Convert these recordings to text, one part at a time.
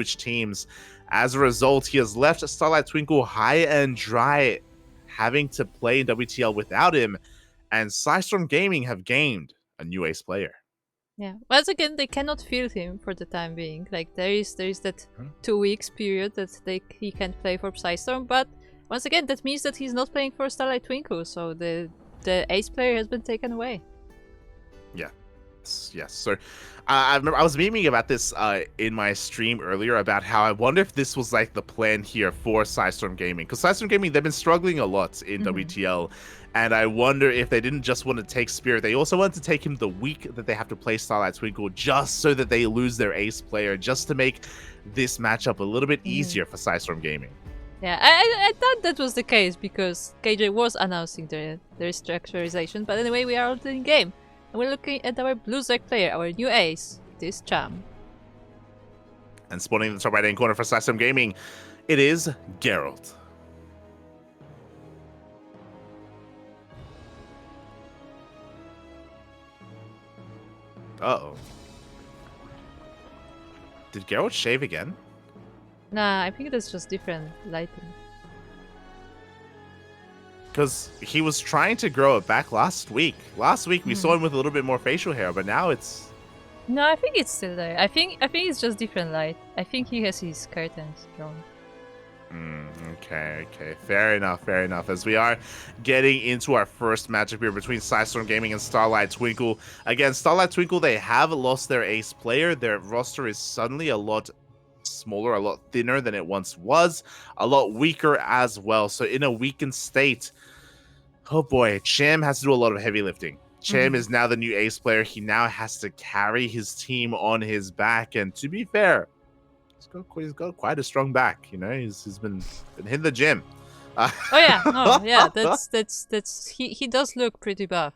which teams. As a result, he has left Starlight Twinkle high and dry, having to play in WTL without him, and PSISTORM Gaming have gained a new ace player. Yeah. Once again, they cannot field him for the time being. Like there is that 2 weeks period that he can't play for PSISTORM, but once again, that means that he's not playing for Starlight Twinkle, so the ace player has been taken away. Yeah. Yes, so I remember I was memeing about this in my stream earlier about how I wonder if this was like the plan here for PSISTORM Gaming, because PSISTORM Gaming, they've been struggling a lot in WTL, and I wonder if they didn't just want to take Spirit, they also wanted to take him the week that they have to play Starlight Twinkle, just so that they lose their ace player, just to make this matchup a little bit easier for PSISTORM Gaming. Yeah, I thought that was the case because KJ was announcing the restructurization, but anyway, we are already in game. And we're looking at our blue Zerg player, our new ace, this Cham. And spawning in the top right hand corner for PSISTORM Gaming, it is Gerald. Uh-oh. Did Gerald shave again? Nah, I think that's just different lighting. Because he was trying to grow it back last week. Last week we saw him with a little bit more facial hair, but now it's... No, I think it's still there. I think it's just different light. I think he has his curtains drawn. Okay. Fair enough. As we are getting into our first matchup here between PSISTORM Gaming and Starlight Twinkle. Again, Starlight Twinkle, they have lost their ace player. Their roster is suddenly a lot smaller, a lot thinner than it once was, a lot weaker as well. So in a weakened state, oh boy, Cham has to do a lot of heavy lifting. Cham is now the new ace player. He now has to carry his team on his back, and to be fair, he's got quite a strong back. You know, he's been hitting the gym. That's he does look pretty buff.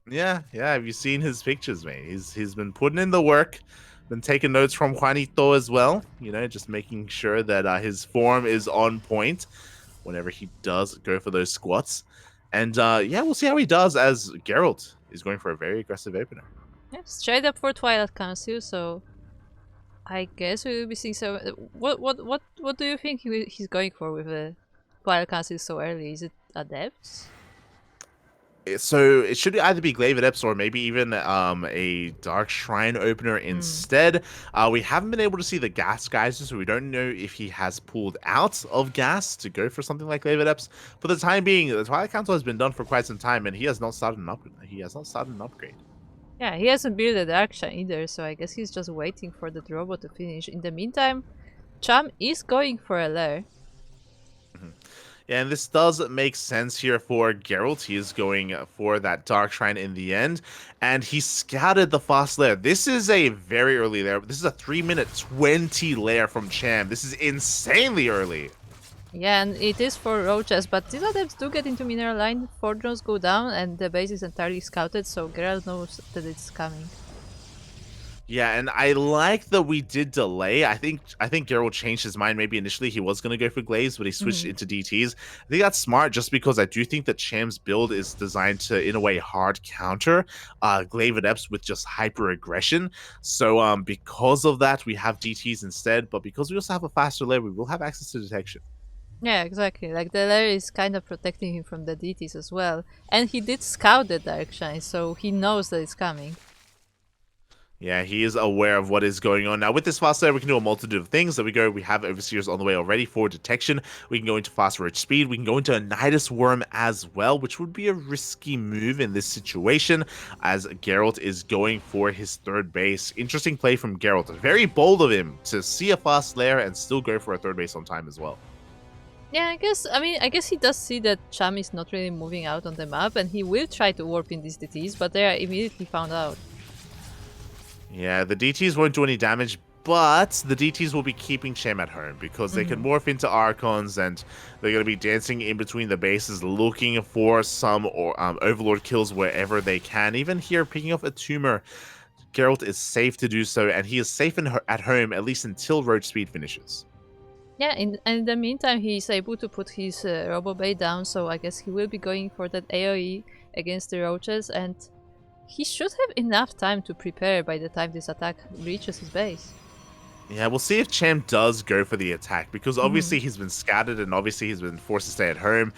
Yeah. Have you seen his pictures, mate? He's been putting in the work. Been taking notes from Juanito as well, you know, just making sure that his form is on point whenever he does go for those squats. And we'll see how he does, as Gerald is going for a very aggressive opener. Yeah, straight up for Twilight Council, so I guess we will be seeing some... What do you think he's going for with the Twilight Council so early? Is it Adepts? So it should either be Glaive Adepts or maybe even a Dark Shrine opener instead. We haven't been able to see the Gas Geysers, so we don't know if he has pulled out of Gas to go for something like Glaive Adepts. For the time being, the Twilight Council has been done for quite some time, and he has not started an upgrade. Yeah, he hasn't built a Dark Shrine either, so I guess he's just waiting for the robot to finish. In the meantime, Cham is going for a lair. Yeah, and this does make sense here for Gerald. He is going for that Dark Shrine in the end, and he scouted the fast lair. This is a very early lair. This is a 3-minute 20 lair from Cham. This is insanely early. Yeah, and it is for roaches, but these attempts do get into mineral line. 4 drones go down, and the base is entirely scouted, so Gerald knows that it's coming. Yeah, and I like that we did delay. I think Gerald changed his mind. Maybe initially he was going to go for Glaives, but he switched into DTs. I think that's smart, just because I do think that Cham's build is designed to, in a way, hard counter Glaive Adepts with just hyper aggression. So because of that, we have DTs instead. But because we also have a faster layer, we will have access to detection. Yeah, exactly. Like the layer is kind of protecting him from the DTs as well. And he did scout the Dark Shrine, so he knows that it's coming. Yeah, he is aware of what is going on. Now, with this fast layer, we can do a multitude of things. We have Overseers on the way already for detection. We can go into fast roach speed. We can go into a Nidus Worm as well, which would be a risky move in this situation, as Gerald is going for his third base. Interesting play from Gerald. Very bold of him to see a fast layer and still go for a third base on time as well. Yeah, I guess he does see that Cham is not really moving out on the map, and he will try to warp in these DTs, but they are immediately found out. Yeah, the DTs won't do any damage, but the DTs will be keeping Cham at home because they can morph into Archons, and they're going to be dancing in between the bases looking for some Overlord kills wherever they can. Even here, picking off a tumor, Geralt is safe to do so, and he is safe at home at least until Roach Speed finishes. Yeah, in the meantime, he's able to put his Robo Bay down, so I guess he will be going for that AoE against the Roaches, and he should have enough time to prepare by the time this attack reaches his base. Yeah, we'll see if Cham does go for the attack, because Mhm. obviously he's been scattered and obviously he's been forced to stay at home.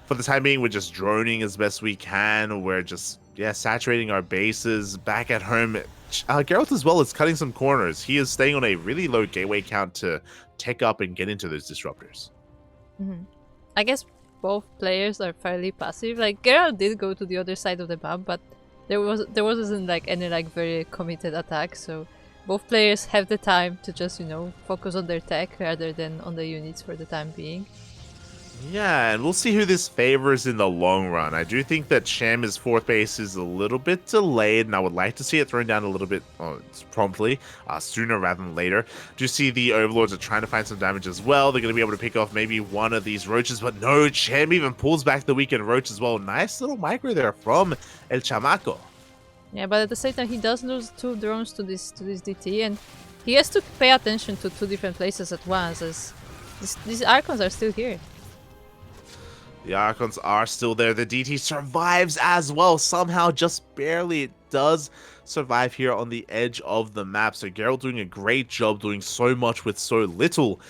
For the time being, we're just droning as best we can. We're just, yeah, saturating our bases. Back at home, Gerald as well is cutting some corners. He is staying on a really low gateway count to tech up and get into those disruptors. Mhm. I guess both players are fairly passive. Like Gerald did go to the other side of the map, but there wasn't like any like very committed attack. So both players have the time to just focus on their tech rather than on the units for the time being. Yeah, and we'll see who this favors in the long run. I do think that Cham's fourth base is a little bit delayed, and I would like to see it thrown down a little bit promptly, sooner rather than later. Do you see the Overlords are trying to find some damage as well? They're going to be able to pick off maybe one of these Roaches, but no, Cham even pulls back the weakened Roach as well. Nice little micro there from El Chamaco. Yeah, but at the same time, he does lose two drones to this DT, and he has to pay attention to two different places at once, as these Archons are still here. The Archons are still there. The DT survives as well. Somehow, just barely, it does survive here on the edge of the map. So Gerald doing a great job doing so much with so little.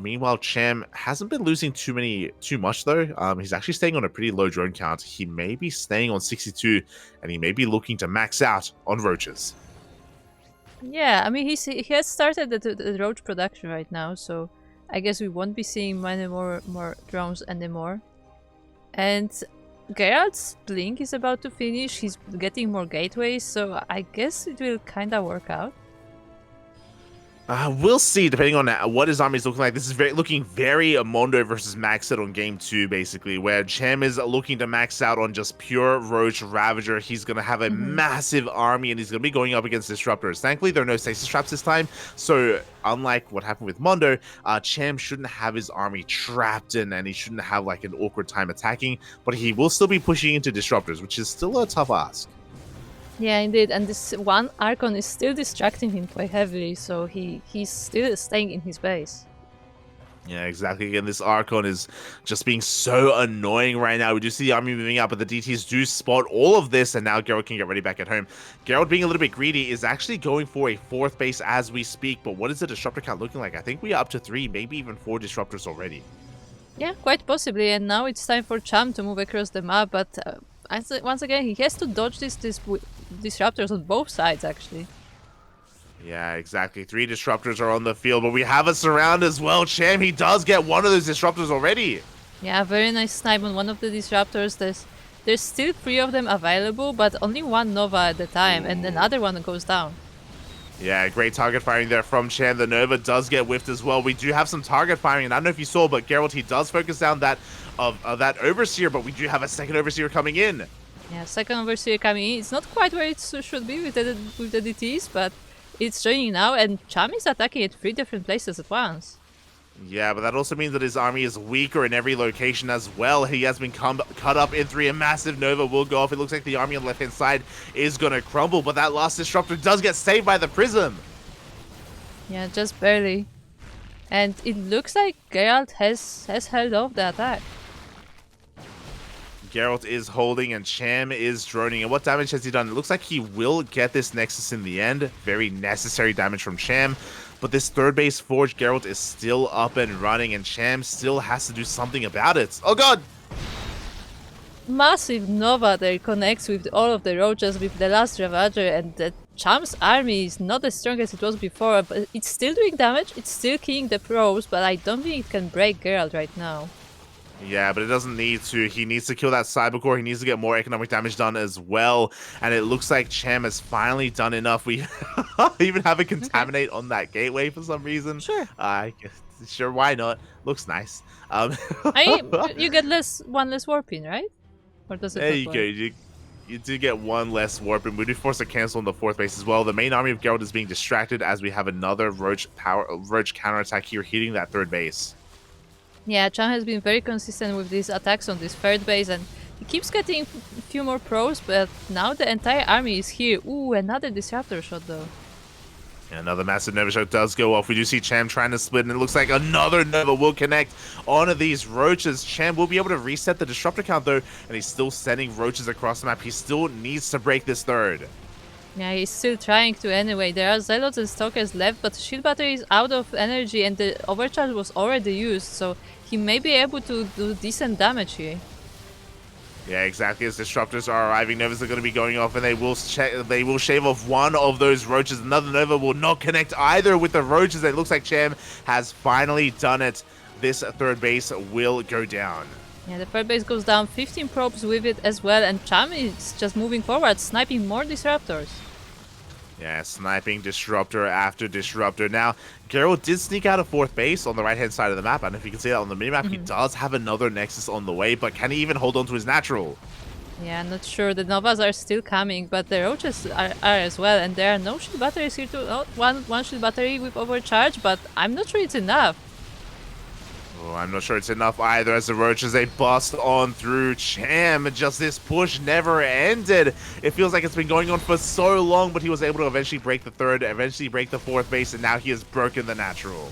Meanwhile, Cham hasn't been losing too much though. He's actually staying on a pretty low drone count. He may be staying on 62, and he may be looking to max out on roaches. Yeah, I mean he has started the roach production right now, so I guess we won't be seeing many more drones anymore. And Gerald's blink is about to finish. He's getting more gateways, so I guess it will kind of work out. We'll see, depending on what his army is looking like. This is looking very Mondo versus Maxed on game 2, basically, where Cham is looking to max out on just pure Roach Ravager. He's going to have a massive army, and he's going to be going up against Disruptors. Thankfully, there are no stasis traps this time, so unlike what happened with Mondo, Cham shouldn't have his army trapped in, and he shouldn't have like an awkward time attacking, but he will still be pushing into Disruptors, which is still a tough ask. Yeah, indeed, and this one Archon is still distracting him quite heavily, so he's still staying in his base. Yeah, exactly. Again, this Archon is just being so annoying right now. We do see the army moving up, but the DTs do spot all of this, and now Gerald can get ready back at home. Gerald, being a little bit greedy, is actually going for a fourth base as we speak, but what is the disruptor count looking like? I think we are up to 3, maybe even 4 disruptors already. Yeah, quite possibly, and now it's time for Cham to move across the map, but once again, he has to dodge these disruptors on both sides, actually. Yeah, exactly. 3 disruptors are on the field, but we have a surround as well. Cham, he does get one of those disruptors already. Yeah, very nice snipe on one of the disruptors. There's still 3 of them available, but only one Nova at the time, and another one goes down. Yeah, great target firing there from Cham. The Nova does get whiffed as well. We do have some target firing, and I don't know if you saw, but Gerald, he does focus down that that Overseer, but we do have a second Overseer coming in. Yeah, second Overseer coming in. It's not quite where it should be with the DTs, but it's joining now, and Cham is attacking at 3 different places at once. Yeah, but that also means that his army is weaker in every location as well. He has been cut up in 3. A massive Nova will go off. It looks like the army on the left-hand side is going to crumble, but that last disruptor does get saved by the Prism. Yeah, just barely. And it looks like Gerald has held off the attack. Geralt is holding and Cham is droning. And what damage has he done? It looks like he will get this Nexus in the end. Very necessary damage from Cham. But this third base forge, Geralt is still up and running, and Cham still has to do something about it. Oh god! Massive Nova there connects with all of the roaches with the last Ravager, and the Cham's army is not as strong as it was before, but it's still doing damage, it's still killing the pros, but I don't think it can break Gerald right now. Yeah, but it doesn't need to. He needs to kill that Cybercore. He needs to get more economic damage done as well. And it looks like Cham has finally done enough. We even have a Contaminate on that gateway for some reason. Sure. Sure, why not? Looks nice. You get one less warping, right? Or does it? There you go. You do get one less warp, and we do force a cancel on the fourth base as well. The main army of Gerald is being distracted as we have another Roach counterattack here hitting that third base. Yeah, Cham has been very consistent with these attacks on this third base, and he keeps getting a few more pros, but now the entire army is here. Ooh, another disruptor shot though. Yeah, another massive Nova shot does go off. We do see Cham trying to split, and it looks like another Nova will connect onto these Roaches. Cham will be able to reset the disruptor count though, and he's still sending Roaches across the map. He still needs to break this third. Yeah, he's still trying to anyway. There are Zealots and Stalkers left, but Shield Battery is out of energy and the Overcharge was already used, so he may be able to do decent damage here. Yeah, exactly. As disruptors are arriving, Novas are going to be going off, and they will shave off one of those roaches. Another Nova will not connect either with the roaches. It looks like Cham has finally done it. This third base will go down. Yeah, the third base goes down, 15 probes with it as well, and Cham is just moving forward, sniping more disruptors. Yeah, sniping disruptor after disruptor. Now, Gerald did sneak out of fourth base on the right-hand side of the map. I don't know if you can see that on the minimap. He does have another Nexus on the way, but can he even hold on to his natural? Yeah, I'm not sure. The Novas are still coming, but the Roaches are as well, and there are no shield batteries here to... Oh, one shield battery with overcharge, but I'm not sure it's enough. Oh, I'm not sure it's enough either, as the Roaches, they bust on through Cham. Just this push never ended. It feels like it's been going on for so long, but he was able to eventually break the third, eventually break the fourth base, and now he has broken the natural.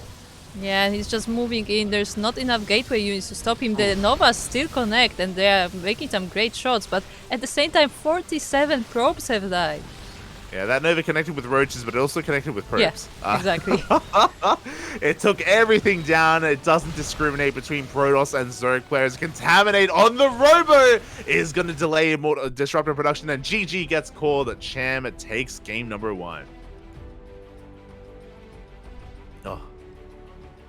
Yeah, and he's just moving in. There's not enough gateway units to stop him. The Novas still connect, and they are making some great shots, but at the same time, 47 probes have died. Yeah, that Nova connected with roaches, but it also connected with probes. Yes, exactly. It took everything down. It doesn't discriminate between Protoss and Zerg players. Contaminate on the Robo is going to delay disruptor production, and GG gets called. Cham takes game number 1. Oh.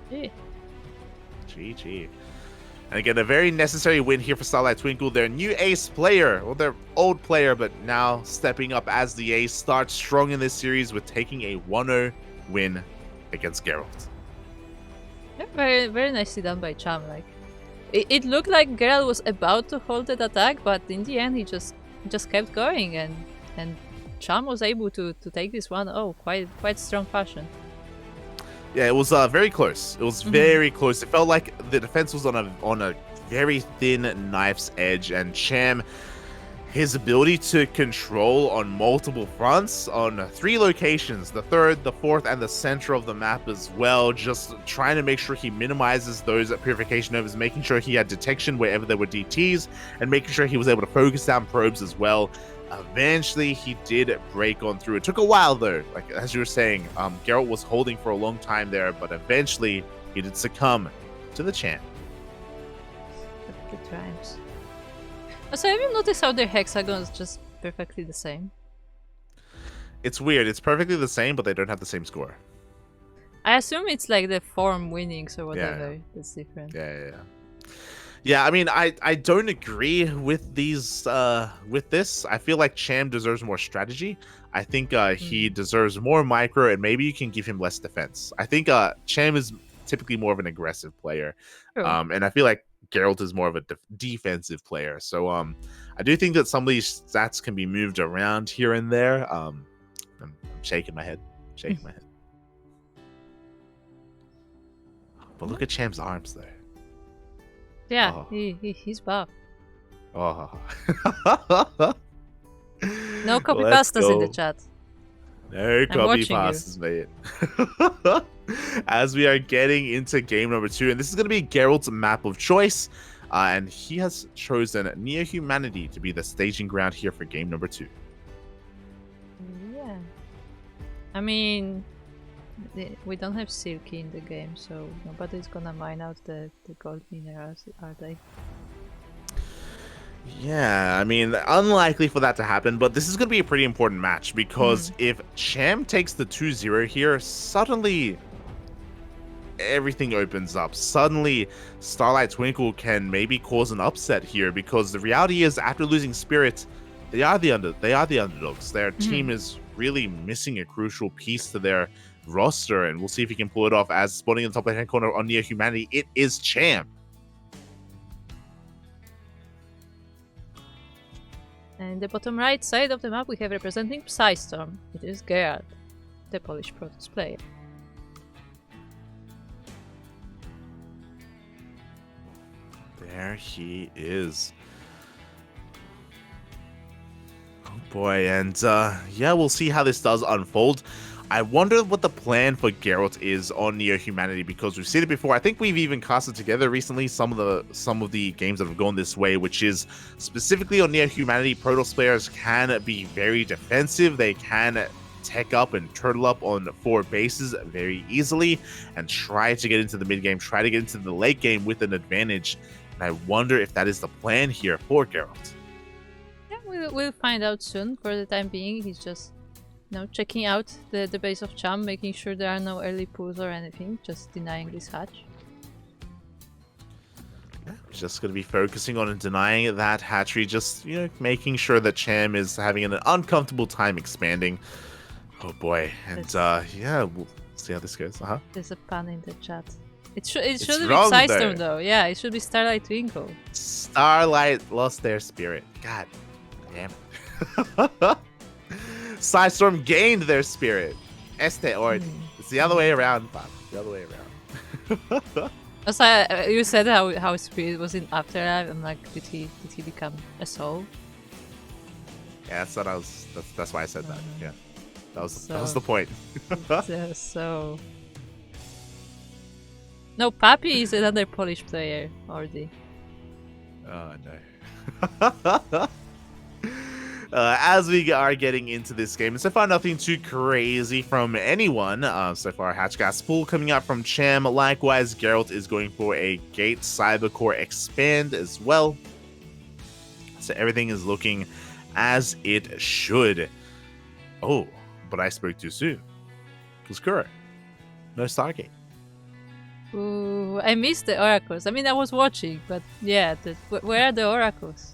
Yeah. GG. And again, a very necessary win here for Starlight Twinkle. Their new ace player, well, their old player, but now stepping up as the ace, starts strong in this series with taking a 1-0 win against Gerald. Yeah, very, very nicely done by Cham. Like, it looked like Gerald was about to hold that attack, but in the end, he just kept going, and Cham was able to take this 1-0 quite strong fashion. Yeah, it was very close. It was very close. It felt like the defense was on a very thin knife's edge, and Cham, his ability to control on multiple fronts, on 3 locations, the third, the fourth, and the center of the map as well, just trying to make sure he minimizes those purification overs, making sure he had detection wherever there were DTs, and making sure he was able to focus down probes as well. Eventually, he did break on through. It took a while, though. Like, as you were saying, Geralt was holding for a long time there, but eventually, he did succumb to the Cham. Good times. So have you noticed how their hexagon is just perfectly the same? It's weird. It's perfectly the same, but they don't have the same score. I assume it's like the form winnings or whatever. Yeah. That's different. Yeah. Yeah, I mean, I don't agree with these with this. I feel like Cham deserves more strategy. I think he deserves more micro, and maybe you can give him less defense. I think Cham is typically more of an aggressive player, Sure. and I feel like Geralt is more of a defensive player. So I do think that some of these stats can be moved around here and there. I'm shaking my head, But look at Cham's arms there. Yeah, Oh. he's buff. Oh. No copy Let's pastas in the go. chat. No copy watching you. passes, mate. As we are getting into game number 2, and this is going to be Geralt's map of choice, and he has chosen Near Humanity to be the staging ground here for game number 2. Yeah. I mean, we don't have Silky in the game, so nobody's gonna mine out the gold minerals, are they? Yeah, I mean, unlikely for that to happen, but this is going to be a pretty important match, because if Cham takes the 2-0 here, suddenly everything opens up. Suddenly, Starlight Twinkle can maybe cause an upset here, because the reality is, after losing Spirit, they are the underdogs. Their team is really missing a crucial piece to their roster, and we'll see if he can pull it off. As spawning in the top right hand corner on Near Humanity, it is Cham. And the bottom right side of the map we have representing PSISTORM. It is Gerald, the Polish Protoss player. There he is. Oh boy, and yeah, we'll see how this does unfold. I wonder what the plan for Gerald is on Neo Humanity, because we've seen it before. I think we've even casted together recently some of the games that have gone this way, which is specifically on Neo Humanity. Protoss players can be very defensive. They can tech up and turtle up on 4 bases very easily and try to get into the mid game, try to get into the late game with an advantage. And I wonder if that is the plan here for Gerald. Yeah, we'll find out soon. For the time being, he's just checking out the base of Cham, making sure there are no early pulls or anything, just denying this hatch. Yeah, just going to be focusing on denying that hatchery, just, making sure that Cham is having an uncomfortable time expanding. Oh boy, and yeah, we'll see how this goes. There's a pun in the chat. It shouldn't be wrong PSISTORM though. Yeah, it should be Starlight Twinkle. Starlight lost their spirit. God damn it. PSISTORM gained their spirit. Este or it's the other way around, Bob. The other way around. Also, you said how spirit was in Afterlife. I'm like, did he become a soul? Yeah, that's why I said that. Yeah, that was the point. So no, Papi is another Polish player already. Oh no. As we are getting into this game, and so far nothing too crazy from anyone. So far, Hatchgas Pool coming out from Cham. Likewise, Gerald is going for a Gate Cybercore Expand as well. So everything is looking as it should. Oh, but I spoke too soon. Kuskura. No Stargate. Ooh, I missed the oracles. I mean, I was watching, but yeah, where are the oracles?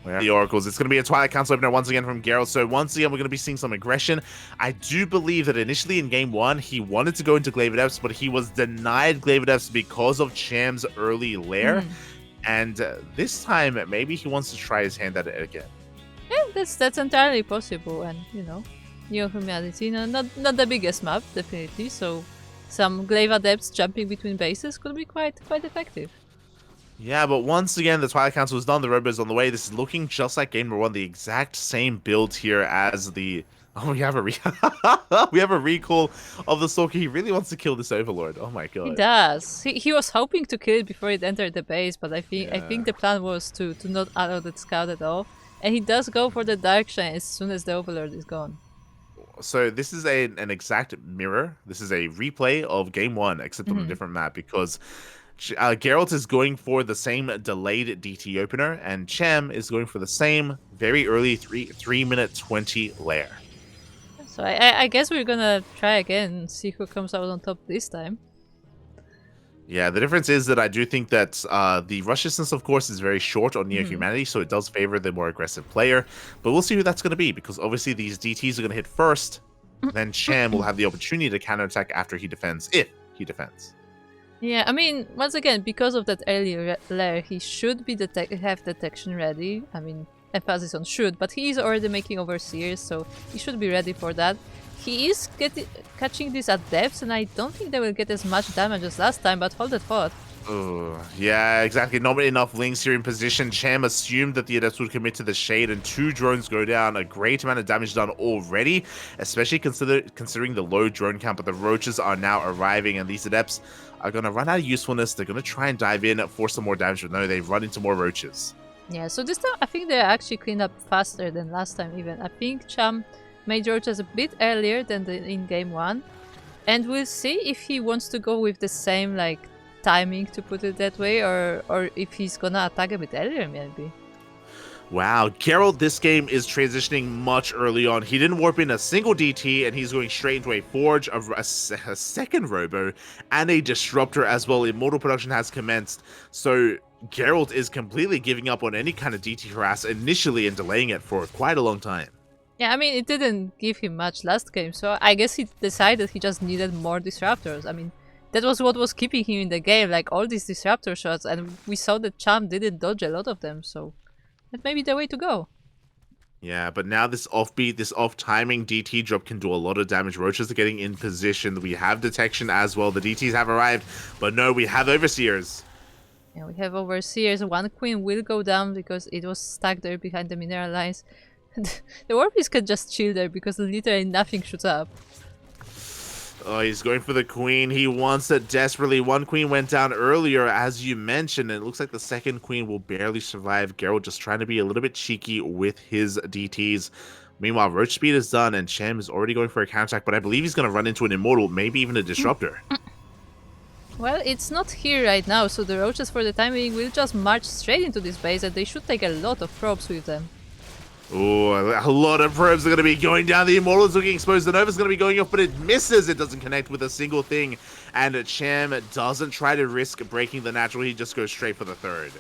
The oracles. It's going to be a Twilight Council opener once again from Gerald. So once again, we're going to be seeing some aggression. I do believe that initially in game 1, he wanted to go into Glaive Adepts, but he was denied Glaive Adepts because of Cham's early lair. And this time, maybe he wants to try his hand at it again. Yeah, that's entirely possible. And, Neo Humanity, not the biggest map, definitely. So some Glaive Adepts jumping between bases could be quite effective. Yeah, but once again, the Twilight Council is done. The Robo's on the way. This is looking just like game number 1. The exact same build here as the... Oh, we have a we have a recall of the Stalker. He really wants to kill this Overlord. Oh my god. He does. He was hoping to kill it before it entered the base, but I think the plan was to not allow that scout at all. And he does go for the Dark Shine as soon as the Overlord is gone. So this is an exact mirror. This is a replay of game 1, except on a different map, because... Geralt is going for the same delayed DT opener, and Cham is going for the same very early 3 minute 20 lair. So I guess we're gonna try again and see who comes out on top this time. Yeah, the difference is that I do think that the rush distance, of course, is very short on Neo Humanity, so it does favor the more aggressive player. But we'll see who that's going to be, because obviously these DTs are going to hit first, then Cham will have the opportunity to counterattack after he defends, if he defends. Yeah, I mean, once again, because of that early lair, he should be have detection ready. I mean, emphasis on should, but he is already making overseers, so he should be ready for that. He is catching this at depths, and I don't think they will get as much damage as last time, but hold that thought. Yeah, exactly. Not enough links here in position. Cham assumed that the Adepts would commit to the Shade, and 2 drones go down. A great amount of damage done already, especially considering the low drone count, but the Roaches are now arriving, and these Adepts are going to run out of usefulness. They're going to try and dive in for some more damage, but no, they run into more Roaches. Yeah, so this time I think they actually cleaned up faster than last time even. I think Cham made Roaches a bit earlier than in game 1, and we'll see if he wants to go with the same, timing, to put it that way, or if he's gonna attack a bit earlier, maybe. Wow, Gerald this game is transitioning much early on. He didn't warp in a single DT, and he's going straight into a Forge, a second Robo, and a Disruptor as well. Immortal production has commenced, so Gerald is completely giving up on any kind of DT harass initially and delaying it for quite a long time. Yeah, I mean, it didn't give him much last game, so I guess he decided he just needed more Disruptors. I mean, that was what was keeping him in the game, all these Disruptor shots, and we saw that Cham didn't dodge a lot of them, so that may be the way to go. Yeah, but now this offbeat, this off-timing DT drop can do a lot of damage. Roaches are getting in position. We have detection as well. The DTs have arrived, but no, we have Overseers. Yeah, we have Overseers. One Queen will go down because it was stuck there behind the mineral lines. The Warpies can just chill there because literally nothing shoots up. Oh, he's going for the queen. He wants it desperately. One queen went down earlier, as you mentioned, and it looks like the second queen will barely survive. Gerald just trying to be a little bit cheeky with his DTs. Meanwhile, Roach Speed is done, and Cham is already going for a counterattack, but I believe he's going to run into an Immortal, maybe even a Disruptor. Well, it's not here right now, so the Roaches for the time being will just march straight into this base, and they should take a lot of probes with them. Oh, a lot of probes are going to be going down. The Immortal is looking exposed. The Nova's going to be going off, but it misses. It doesn't connect with a single thing. And Cham doesn't try to risk breaking the natural. He just goes straight for the third.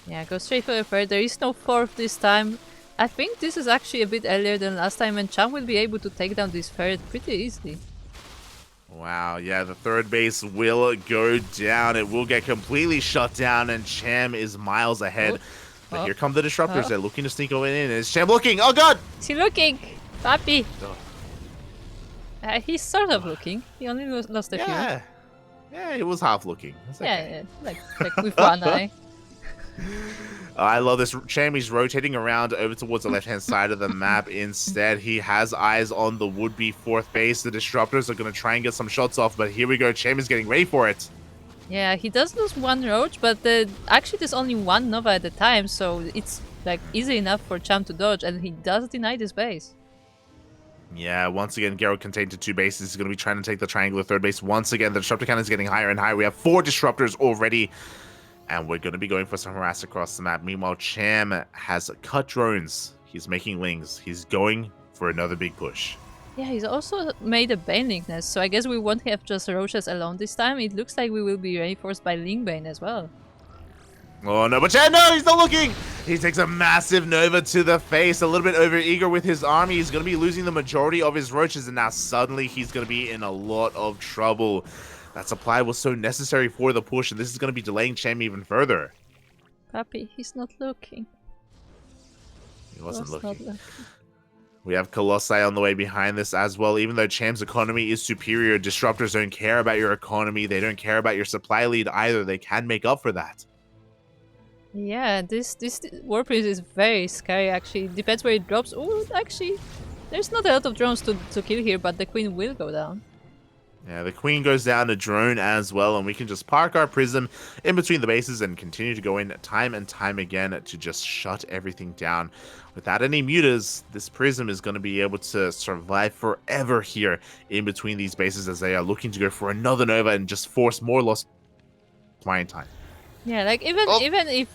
Yeah, go straight for the third. There is no fourth this time. I think this is actually a bit earlier than last time, and Cham will be able to take down this third pretty easily. Wow, yeah, the third base will go down. It will get completely shut down, and Cham is miles ahead. Oh. But here come the Disruptors. They're looking to sneak over in. Is Cham looking? Oh, God! Is he looking? Papi! Oh. He's sort of looking. He only lost a few. Yeah, it was half looking. That's okay. Yeah, like with one eye. I love this. Cham is rotating around over towards the left-hand side of the map. Instead, he has eyes on the would-be fourth base. The Disruptors are going to try and get some shots off, but here we go. Cham is getting ready for it. Yeah, he does lose one Roach, but actually there's only one Nova at a time, so it's like easy enough for Cham to dodge, and he does deny this base. Yeah, once again, Gerald contained to two bases. He's going to be trying to take the triangular third base. Once again, the Disruptor count is getting higher and higher. We have 4 Disruptors already, and we're going to be going for some harass across the map. Meanwhile, Cham has cut drones. He's making lings. He's going for another big push. Yeah, he's also made a Baneling nest, so I guess we won't have just Roaches alone this time. It looks like we will be reinforced by Lingbane as well. Oh no, but Cham, no, he's not looking! He takes a massive Nova to the face, a little bit over eager with his army. He's going to be losing the majority of his Roaches, and now suddenly he's going to be in a lot of trouble. That supply was so necessary for the push, and this is going to be delaying Cham even further. Papi, he's not looking. He wasn't looking. We have Colossi on the way behind this as well. Even though Cham's economy is superior, Disruptors don't care about your economy. They don't care about your supply lead either. They can make up for that. Yeah, this Warpriest is very scary actually. Depends where it drops. Oh, actually, there's not a lot of drones to kill here, but the Queen will go down. Yeah, the Queen goes down to drone as well, and we can just park our Prism in between the bases and continue to go in time and time again to just shut everything down. Without any mutas, this Prism is going to be able to survive forever here in between these bases as they are looking to go for another Nova and just force more lost flying time. Yeah, like even if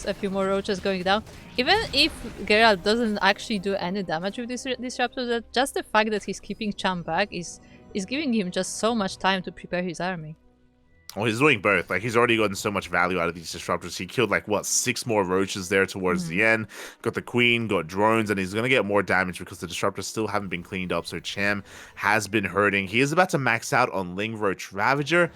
a few more Roaches going down, even if Gerald doesn't actually do any damage with this Disruptor, that just the fact that he's keeping Cham back is giving him just so much time to prepare his army. Well, he's doing both. Like, he's already gotten so much value out of these Disruptors. He killed, like, what, 6 more Roaches there towards the end. Got the Queen, got drones, and he's going to get more damage because the Disruptors still haven't been cleaned up. So Cham has been hurting. He is about to max out on Ling Roach Ravager.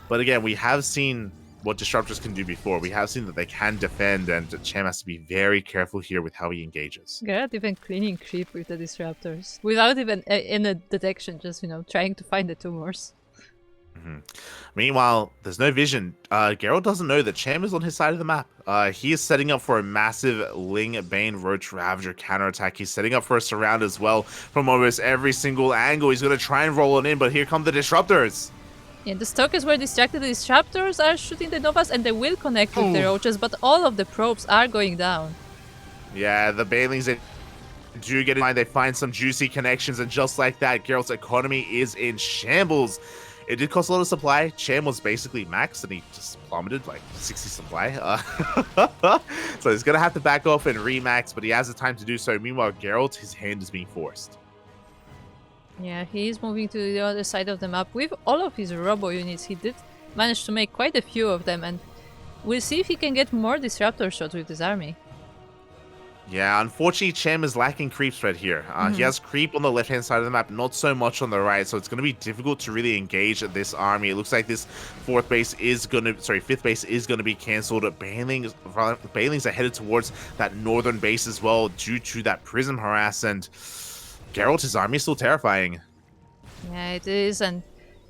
But again, we have seen what Disruptors can do before. We have seen that they can defend, and Cham has to be very careful here with how he engages. Gerald even cleaning creep with the Disruptors. Without even in a detection, just, you know, trying to find the tumors. Meanwhile, there's no vision. Gerald doesn't know that Cham is on his side of the map. He is setting up for a massive Ling Bane Roach Ravager counterattack. He's setting up for a surround as well from almost every single angle. He's going to try and roll it in, but here come the Disruptors. Yeah, the Stokers were distracted. The Disruptors are shooting the Novas and they will connect with the Roaches, but all of the probes are going down. Yeah, the Banelings do get in line. They find some juicy connections, and just like that, Gerald's economy is in shambles. It did cost a lot of supply. Cham was basically maxed, and he just plummeted like 60 supply. So he's going to have to back off and remax, but he has the time to do so. Meanwhile, Gerald, his hand is being forced. Yeah, he is moving to the other side of the map. With all of his robo units, he did manage to make quite a few of them, and we'll see if he can get more Disruptor shots with his army. Yeah, unfortunately, Cham is lacking creep spread here. He has creep on the left-hand side of the map, not so much on the right, so it's going to be difficult to really engage this army. It looks like this fifth base is going to be cancelled. Banelings are headed towards that northern base as well due to that Prism harass, and Geralt, his army is still terrifying. Yeah, it is, and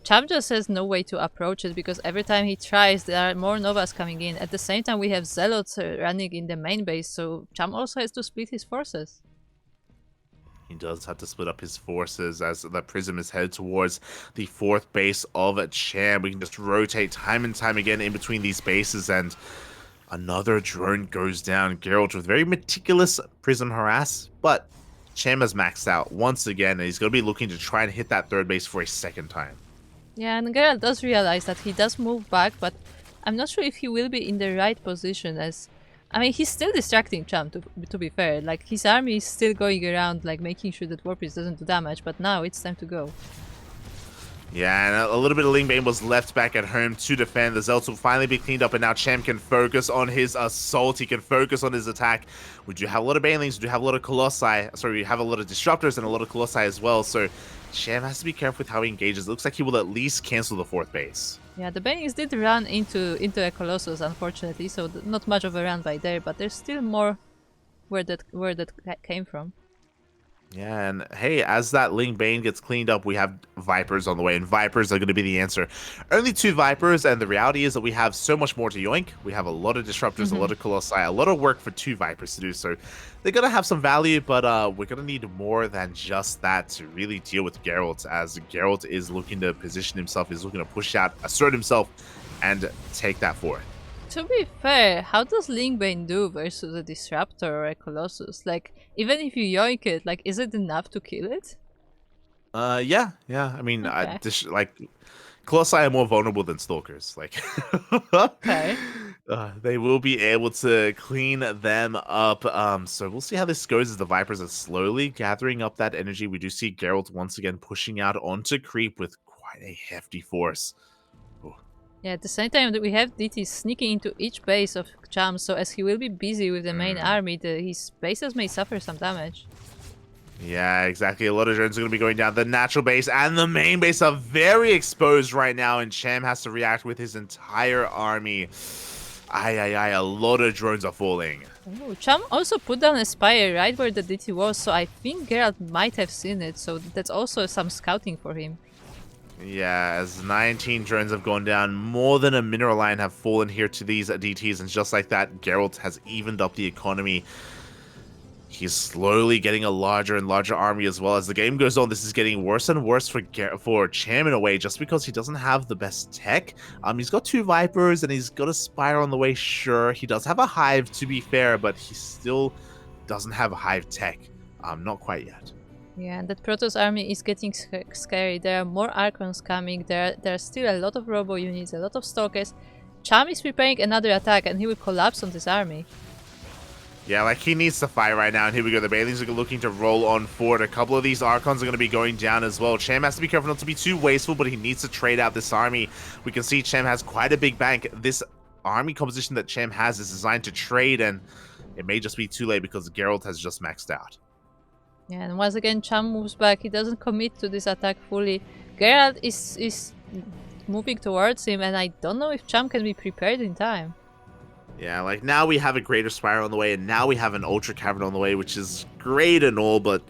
Cham just has no way to approach it because every time he tries, there are more Novas coming in. At the same time, we have Zealots running in the main base, so Cham also has to split his forces. He does have to split up his forces as the Prism is headed towards the 4th base of Cham. We can just rotate time and time again in between these bases, and another drone goes down. Gerald with very meticulous Prism harass, but Cham has maxed out once again, and he's going to be looking to try and hit that 3rd base for a 2nd time. Yeah, and Gerald does realize that he does move back, but I'm not sure if he will be in the right position, as I mean, he's still distracting Cham, to be fair. Like, his army is still going around, like, making sure that Warpiece doesn't do damage, but now it's time to go. Yeah, and a little bit of Ling Bane was left back at home to defend. The Zealots will finally be cleaned up, and now Cham can focus on his assault. He can focus on his attack. We do have a lot of Banelings, we do have a lot of Colossi. Sorry, we have a lot of Disruptors and a lot of Colossi as well, so Cham has to be careful with how he engages. It looks like he will at least cancel the 4th base. Yeah, the Banelings did run into a Colossus, unfortunately, so not much of a run by there, but there's still more where that came from. Yeah, and hey, as that Ling Bane gets cleaned up, we have Vipers on the way, and Vipers are going to be the answer. Only 2 Vipers, and the reality is that we have so much more to yoink. We have a lot of Disruptors, a lot of Colossi, a lot of work for 2 Vipers to do, so they're going to have some value, but we're going to need more than just that to really deal with Gerald, as Gerald is looking to position himself, is looking to push out, assert himself, and take that forward. To be fair, how does Ling Bane do versus a Disruptor or a Colossus? Like, even if you yoink it, like, is it enough to kill it? Yeah. I mean, Okay. like, Colossi are more vulnerable than Stalkers. Like, Okay. They will be able to clean them up. So we'll see how this goes as the Vipers are slowly gathering up that energy. We do see Geralt once again pushing out onto creep with quite a hefty force. Yeah, at the same time that we have DT sneaking into each base of Cham, so as he will be busy with the main army, his bases may suffer some damage. Yeah, exactly. A lot of drones are going to be going down. The natural base and the main base are very exposed right now, and Cham has to react with his entire army. A lot of drones are falling. Oh, Cham also put down a spire right where the DT was, so I think Gerald might have seen it, so that's also some scouting for him. Yeah, as 19 drones have gone down, more than a mineral line have fallen here to these DTs, and just like that, Geralt has evened up the economy. He's slowly getting a larger and larger army as well. As the game goes on, this is getting worse and worse for Cham in a way, just because he doesn't have the best tech. He's got 2 Vipers, and he's got a Spire on the way, sure. He does have a Hive, to be fair, but he still doesn't have a Hive tech. Not quite yet. Yeah, and that Protoss army is getting scary. There are more Archons coming. There are still a lot of Robo units, a lot of Stalkers. Cham is preparing another attack, and he will collapse on this army. Yeah, like, he needs to fight right now, and here we go. The Banelings are looking to roll on forward. A couple of these Archons are going to be going down as well. Cham has to be careful not to be too wasteful, but he needs to trade out this army. We can see Cham has quite a big bank. This army composition that Cham has is designed to trade, and it may just be too late because Geralt has just maxed out. Yeah, and once again, Cham moves back. He doesn't commit to this attack fully. Geralt is moving towards him, and I don't know if Cham can be prepared in time. Yeah, like, now we have a Greater Spiral on the way, and now we have an Ultra Cavern on the way, which is great and all, but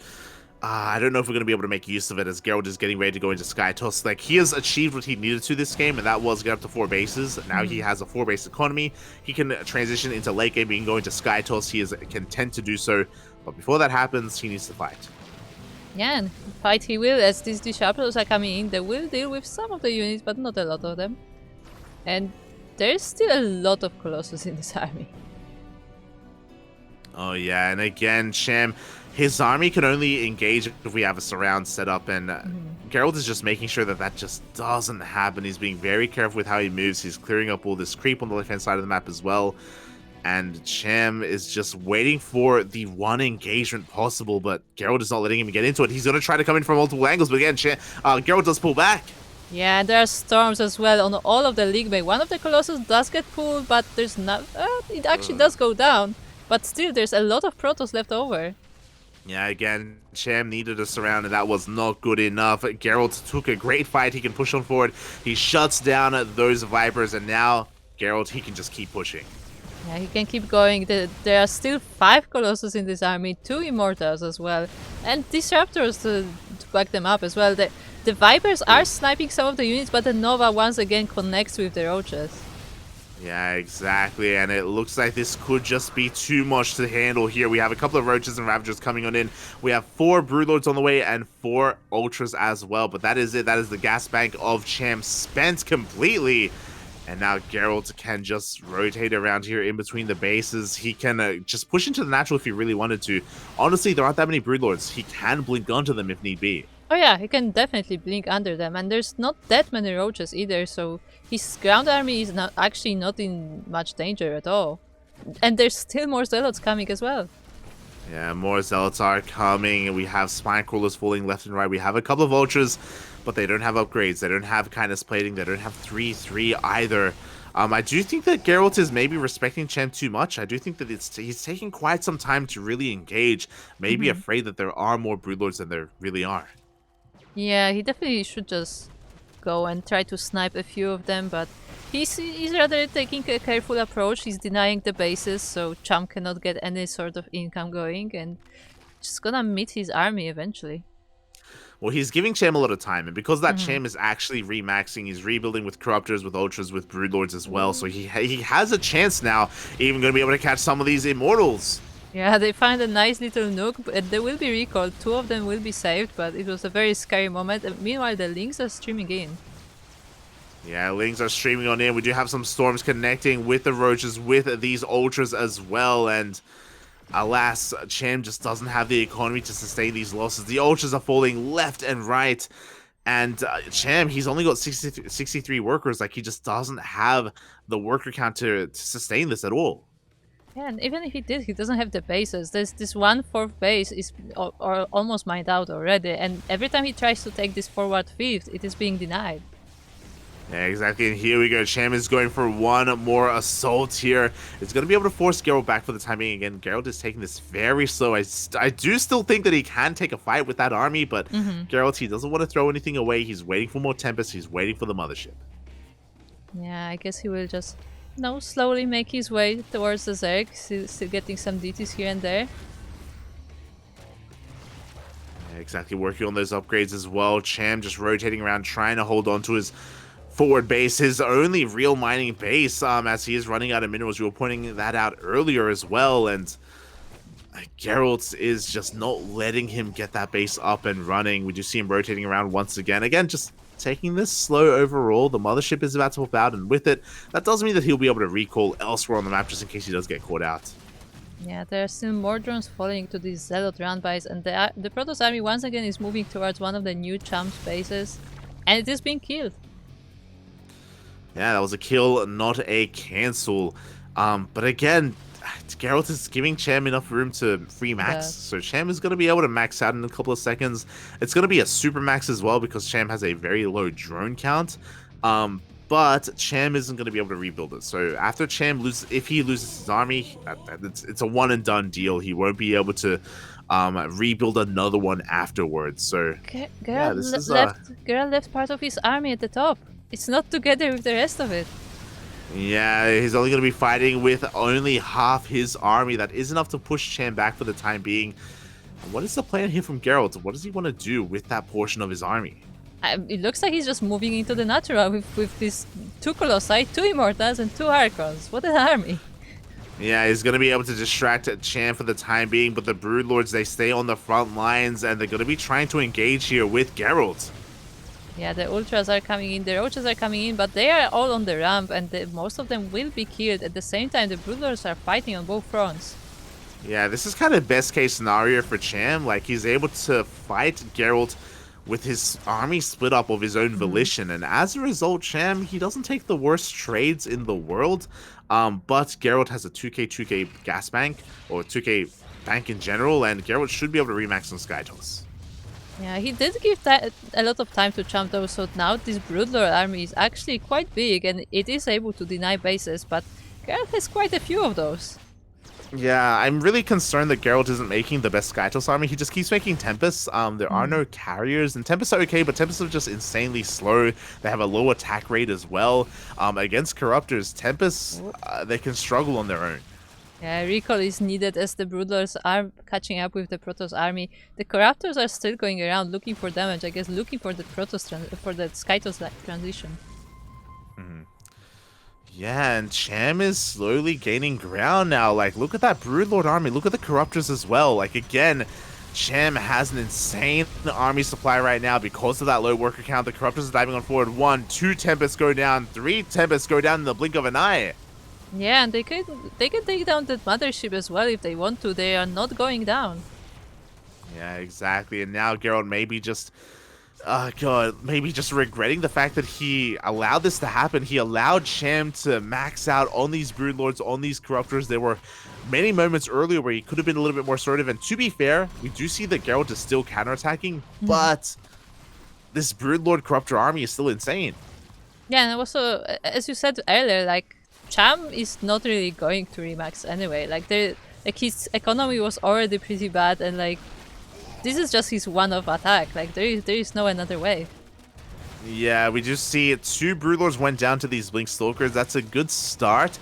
I don't know if we're going to be able to make use of it as Geralt is getting ready to go into Sky Toss. Like, he has achieved what he needed to this game, and that was get up to 4 bases. Now he has a 4-base economy. He can transition into late game and go into Sky Toss. He is content to do so, but before that happens, he needs to fight. Yeah, and fight he will, as these Disruptors are coming in. They will deal with some of the units, but not a lot of them. And there's still a lot of Colossus in this army. Oh yeah, and again, Cham, his army can only engage if we have a surround set up, and Gerald is just making sure that that just doesn't happen. He's being very careful with how he moves. He's clearing up all this creep on the left-hand side of the map as well. And Cham is just waiting for the one engagement possible, but Gerald is not letting him get into it. He's going to try to come in from multiple angles, but again, Gerald does pull back. Yeah, and there are storms as well on all of the League Bay. One of the Colossus does get pulled, but there's not... it actually does go down. But still, there's a lot of Protoss left over. Yeah, again, Cham needed a surround, and that was not good enough. Gerald took a great fight. He can push on forward. He shuts down those Vipers, and now Gerald, he can just keep pushing. Yeah, he can keep going. There are still 5 Colossus in this army, 2 Immortals as well, and Disruptors to back them up as well. The Vipers are sniping some of the units, but the Nova once again connects with the Roaches. Yeah, exactly, and it looks like this could just be too much to handle here. We have a couple of Roaches and Ravagers coming on in. We have 4 Broodlords on the way and 4 Ultras as well, but that is it. That is the gas bank of Cham spent completely. And now Gerald can just rotate around here in between the bases. He can just push into the natural if he really wanted to. Honestly, there aren't that many Broodlords. He can blink onto them if need be. Oh yeah, he can definitely blink under them, and there's not that many roaches either, so his ground army is actually not in much danger at all. And there's still more zealots coming as well. Yeah, more Zealots are coming. We have Spine Crawlers falling left and right. We have a couple of Ultras, but they don't have upgrades. They don't have kindness plating. They don't have 3/3 either. I do think that Geralt is maybe respecting Cham too much. I do think that he's taking quite some time to really engage. Maybe afraid that there are more Broodlords than there really are. Yeah, he definitely should just go and try to snipe a few of them, but he's rather taking a careful approach. He's denying the bases, so Cham cannot get any sort of income going, and just gonna meet his army eventually. Well, he's giving Cham a lot of time, and because that Cham is actually remaxing, he's rebuilding with Corruptors, with Ultras, with Broodlords as well, so he has a chance now, even going to be able to catch some of these Immortals. Yeah, they find a nice little nook, but they will be recalled. 2 of them will be saved, but it was a very scary moment. And meanwhile, the Lings are streaming in. Yeah, Lings are streaming on in. We do have some Storms connecting with the Roaches, with these Ultras as well, and alas, Cham just doesn't have the economy to sustain these losses. The Ultras are falling left and right, and Cham, he's only got 63 workers. Like, he just doesn't have the worker count to sustain this at all. Yeah, and even if he did, he doesn't have the bases. There's this 1/4 base is or almost mined out already, and every time he tries to take this forward 5th, it is being denied. Yeah, exactly, and here we go. Cham is going for one more assault here. It's going to be able to force Gerald back for the time being. Again, Gerald is taking this very slow. I do still think that he can take a fight with that army, but Gerald, he doesn't want to throw anything away. He's waiting for more Tempest. He's waiting for the Mothership. Yeah, I guess he will just, slowly make his way towards the Zerg, still getting some DTs here and there. Yeah, exactly, working on those upgrades as well. Cham just rotating around, trying to hold on to his forward base, his only real mining base, as he is running out of minerals. You were pointing that out earlier as well, and Geralt is just not letting him get that base up and running. We do see him rotating around once again. Again, just taking this slow overall. The Mothership is about to pop out, and with it, that does mean that he'll be able to recall elsewhere on the map just in case he does get caught out. Yeah, there are still more drones falling to these Zealot roundbys, and the Protoss army once again is moving towards one of the new Cham's bases, and it is being killed. Yeah, that was a kill, not a cancel. But again, Geralt is giving Cham enough room to free max, so Cham is going to be able to max out in a couple of seconds. It's going to be a super max as well because Cham has a very low drone count. But Cham isn't going to be able to rebuild it. So after Cham loses, if he loses his army, it's a one and done deal. He won't be able to rebuild another one afterwards. So Geralt left part of his army at the top. It's not together with the rest of it. Yeah, he's only going to be fighting with only half his army. That is enough to push Cham back for the time being. What is the plan here from Geralt? What does he want to do with that portion of his army? It looks like he's just moving into the natural with these 2 Colossi, 2 Immortals, and 2 Archons. What an army! Yeah, he's going to be able to distract Cham for the time being, but the Broodlords, they stay on the front lines, and they're going to be trying to engage here with Geralt. Yeah, the Ultras are coming in, the Roaches are coming in, but they are all on the ramp, and most of them will be killed. At the same time, the Broodlords are fighting on both fronts. Yeah, this is kind of best case scenario for Cham. Like, he's able to fight Geralt with his army split up of his own volition, and as a result, Cham, he doesn't take the worst trades in the world, but Geralt has a 2k gas bank, or 2k bank in general, and Geralt should be able to remax on Skytoss. Yeah, he did give that a lot of time to Cham though, so now this Broodlord army is actually quite big and it is able to deny bases, but Geralt has quite a few of those. Yeah, I'm really concerned that Geralt isn't making the best Skytoss army. He just keeps making Tempests. There are no carriers, and Tempests are okay, but Tempests are just insanely slow. They have a low attack rate as well. Against Corruptors, Tempests, they can struggle on their own. Yeah, recall is needed as the Broodlords are catching up with the Protoss army. The Corruptors are still going around looking for damage, I guess looking for the Protoss for the Skytoss transition. Yeah, and Cham is slowly gaining ground now. Like, look at that Broodlord army. Look at the Corruptors as well. Like, again, Cham has an insane army supply right now because of that low worker count. The Corruptors are diving on forward. 1, 2 Tempests go down. 3 Tempests go down in the blink of an eye. Yeah, and they can take down that mothership as well if they want to. They are not going down. Yeah, exactly. And now Gerald maybe just... God, maybe just regretting the fact that he allowed this to happen. He allowed Cham to max out on these Broodlords, on these Corruptors. There were many moments earlier where he could have been a little bit more assertive. And to be fair, we do see that Geralt is still counterattacking, but this Broodlord Corruptor army is still insane. Yeah, and also, as you said earlier, like, Cham is not really going to remax anyway. Like, his economy was already pretty bad, and like, this is just his one-off attack. Like, there is no another way. Yeah, we just see 2 Broodlords went down to these Blink Stalkers. That's a good start.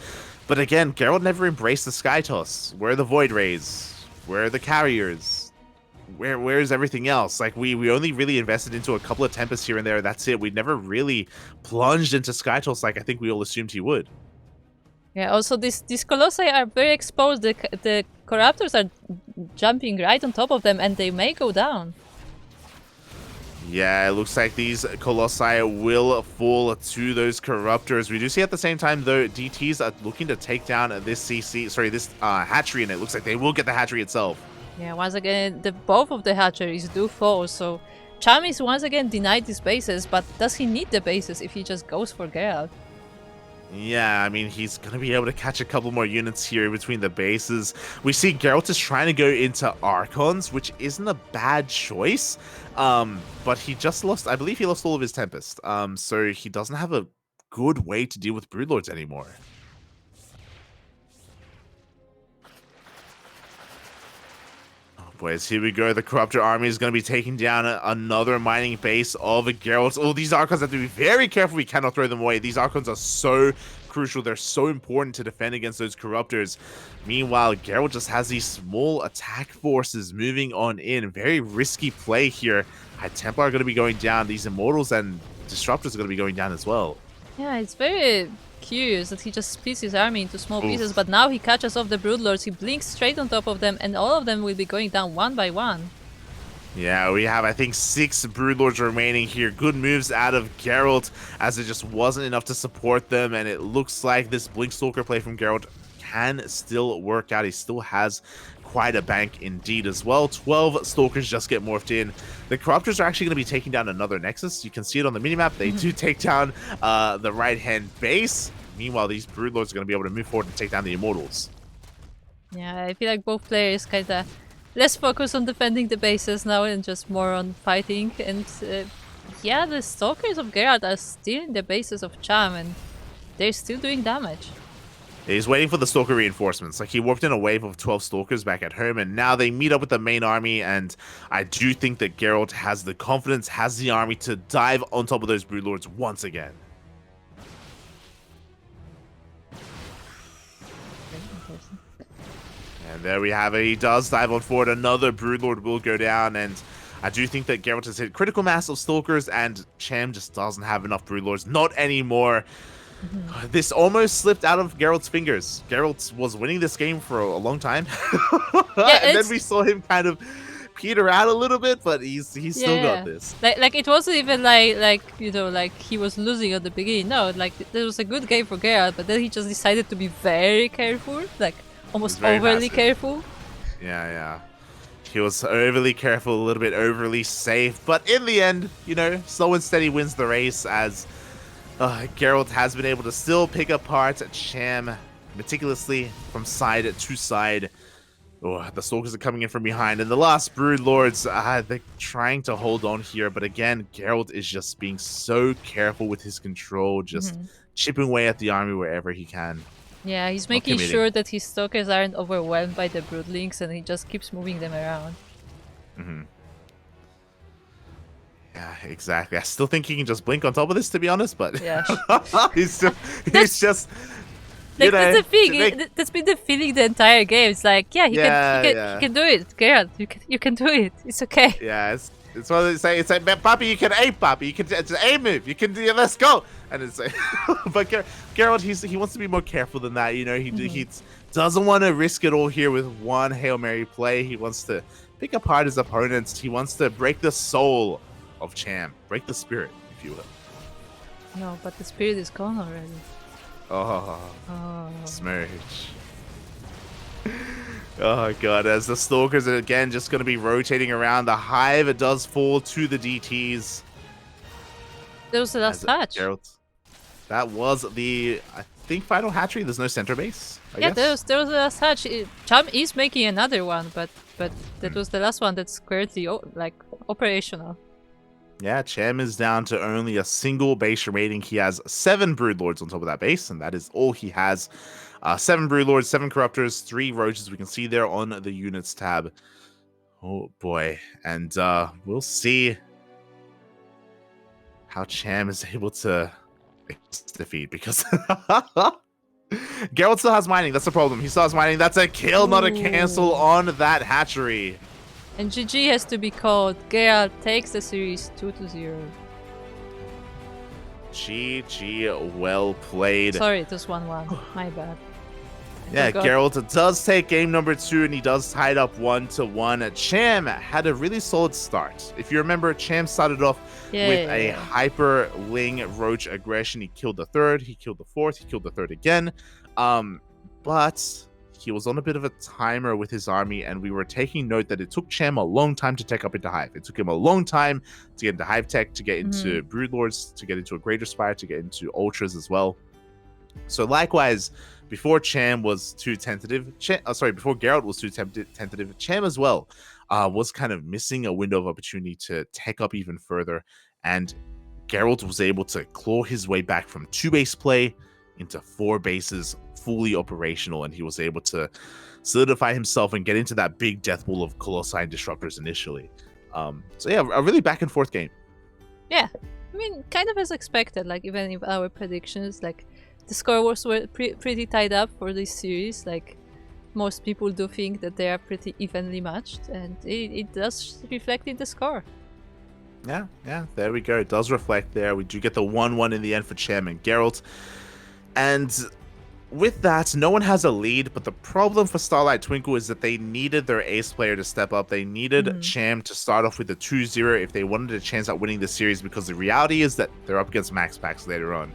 But again, Geralt never embraced the Sky Toss. Where are the Void Rays? Where are the Carriers? Where's everything else? Like, we only really invested into a couple of Tempests here and there. That's it. We never really plunged into Sky Toss like I think we all assumed he would. Yeah, also these Colossi are very exposed. The Corruptors are jumping right on top of them, and they may go down. Yeah, it looks like these Colossi will fall to those Corruptors. We do see at the same time, though, DTs are looking to take down this this hatchery, and it looks like they will get the hatchery itself. Yeah, once again, both of the hatcheries do fall, so Cham is once again denied these bases, but does he need the bases if he just goes for Gerald? Yeah, I mean, he's going to be able to catch a couple more units here between the bases. We see Geralt is trying to go into Archons, which isn't a bad choice. But he just lost, I believe he lost all of his Tempest. So he doesn't have a good way to deal with Broodlords anymore. Boys, here we go. The Corruptor army is going to be taking down another mining base of Geralt. Oh, these Archons have to be very careful. We cannot throw them away. These Archons are so crucial. They're so important to defend against those Corruptors. Meanwhile, Geralt just has these small attack forces moving on in. Very risky play here. High Templar are going to be going down. These Immortals and Disruptors are going to be going down as well. Yeah, it's very curious that he just splits his army into small pieces, but now he catches off the Broodlords, he blinks straight on top of them, and all of them will be going down one by one. Yeah, we have, I think, 6 Broodlords remaining here. Good moves out of Geralt, as it just wasn't enough to support them, and it looks like this Blink Stalker play from Geralt can still work out. He still has quite a bank indeed as well. 12 Stalkers just get morphed in. The Corruptors are actually going to be taking down another Nexus. You can see it on the minimap. They do take down the right-hand base. Meanwhile, these Broodlords are going to be able to move forward and take down the Immortals. Yeah, I feel like both players kind of less focused on defending the bases now and just more on fighting. And yeah, the Stalkers of Geralt are still in the bases of Cham, and they're still doing damage. He's waiting for the Stalker reinforcements. Like, he warped in a wave of 12 Stalkers back at home, and now they meet up with the main army, and I do think that Geralt has the confidence, has the army to dive on top of those Broodlords once again. And there we have it. He does dive on forward. Another Broodlord will go down, and I do think that Geralt has hit critical mass of Stalkers, and Cham just doesn't have enough Broodlords. Not anymore. This almost slipped out of Geralt's fingers. Geralt was winning this game for a long time. Yeah, and then we saw him kind of peter out a little bit, but he's still got this. Like it wasn't even like you know, like he was losing at the beginning. No, like there was a good game for Geralt, but then he just decided to be very careful, like almost overly careful. Yeah. He was overly careful, a little bit overly safe, but in the end, you know, slow and steady wins the race, as Geralt has been able to still pick apart Cham meticulously from side to side. Oh, the Stalkers are coming in from behind, and the last Broodlords, they're trying to hold on here, but again, Geralt is just being so careful with his control, just chipping away at the army wherever he can. Yeah, he's making sure that his Stalkers aren't overwhelmed by the Broodlings, and he just keeps moving them around. Yeah, exactly. I still think he can just blink on top of this, to be honest, but yeah, he's just like, that's the thing. That's been the feeling the entire game. It's like, yeah, he can do it, Geralt. You can do it. It's okay. Yeah, It's what they say. It's like, Papi, you can aim, Papi. You can it's an aim move. You can do. Let's go. And it's like, but Gerald, he wants to be more careful than that. You know, he doesn't want to risk it all here with one Hail Mary play. He wants to pick apart his opponents. He wants to break the soul of Cham, break the spirit, if you will. No, but the spirit is gone already. Oh. Smurge. Oh god, as the Stalkers are again just going to be rotating around. The Hive, it does fall to the DTs. That was the last hatch. Gerald. That was the, I think, final hatchery. There's no center base, I guess. There was the last hatch. Cham is making another one, but that was the last one that's currently operational. Yeah, Cham is down to only a single base remaining. He has 7 Broodlords on top of that base, and that is all he has. 7 Broodlords, 7 Corruptors, 3 Roaches we can see there on the units tab. Oh boy. And we'll see how Cham is able to defeat, because Gerald still has mining. That's the problem. He still has mining. That's a kill, not a cancel on that hatchery. And GG has to be called. Gerald takes the series 2-0. GG, well played. Sorry, it was 1-1. My bad. Yeah, Gerald does take game number 2, and he does tie it up 1-1. Cham had a really solid start. If you remember, Cham started off with a hyper Ling Roach aggression. He killed the 3rd, he killed the 4th, he killed the 3rd again. But he was on a bit of a timer with his army, and we were taking note that it took Cham a long time to tech up into Hive. It took him a long time to get into Hive Tech, to get into Broodlords, to get into a Greater Spire, to get into Ultras as well. So likewise, before Cham was too tentative, before Gerald was too tentative, Cham as well was kind of missing a window of opportunity to tech up even further, and Gerald was able to claw his way back from 2 base play into 4 bases, fully operational, and he was able to solidify himself and get into that big death pool of Colossi and Disruptors initially. So yeah, a really back and forth game. Yeah, I mean, kind of as expected. Like, even in our predictions, like, the score was pretty tied up for this series. Like, most people do think that they are pretty evenly matched, and it does reflect in the score. Yeah, there we go. It does reflect there. We do get the 1-1 in the end for Cham and Gerald. And with that, no one has a lead, but the problem for Starlight Twinkle is that they needed their ace player to step up. They needed Cham to start off with a 2-0 if they wanted a chance at winning the series, because the reality is that they're up against MaxPax later on.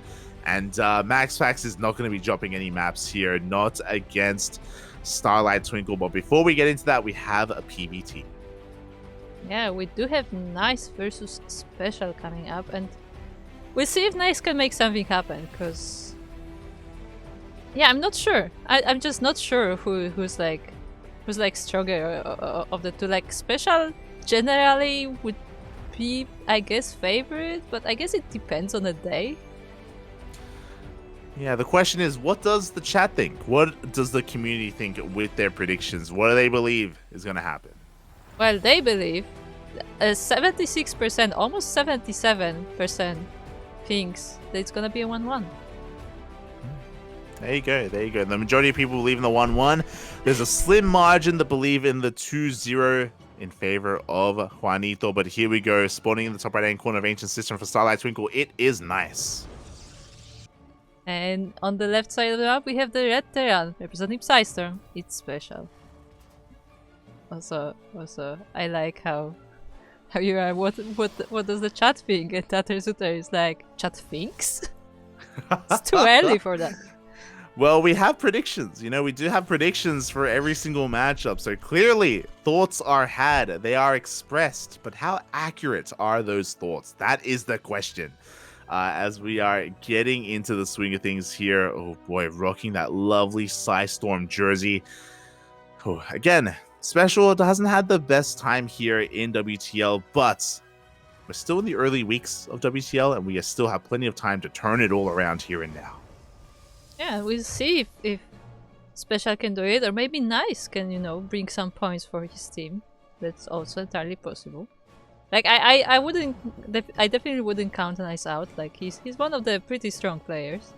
And MaxPax is not going to be dropping any maps here, not against Starlight Twinkle. But before we get into that, we have a PBT. Yeah, we do have Nice versus Special coming up, and we'll see if Nice can make something happen, because... yeah, I'm not sure. I'm just not sure who's stronger of the two. Like, Special generally would be, I guess, favorite, but I guess it depends on the day. Yeah, the question is, what does the chat think? What does the community think with their predictions? What do they believe is going to happen? Well, they believe 76%, almost 77% thinks that it's going to be a 1-1. There you go. The majority of people believe in the 1-1. There's a slim margin that believe in the 2-0 in favor of Juanito. But here we go. Spawning in the top right-hand corner of Ancient System for Starlight Twinkle. It is Nice. And on the left side of the map, we have the red Terran representing PSISTORM. It's Special. Also, I like how you are. What does the chat think? And Tattersuter is like, chat thinks? It's too early for that. Well, we have predictions. You know, we do have predictions for every single matchup. So clearly, thoughts are had. They are expressed. But how accurate are those thoughts? That is the question. As we are getting into the swing of things here. Oh boy, rocking that lovely PSISTORM jersey. Oh, again, Special hasn't had the best time here in WTL, but we're still in the early weeks of WTL, and we still have plenty of time to turn it all around here and now. Yeah, we'll see if Special can do it, or maybe Nice can, bring some points for his team. That's also entirely possible. Like, I definitely wouldn't count Nice out. Like, he's one of the pretty strong players.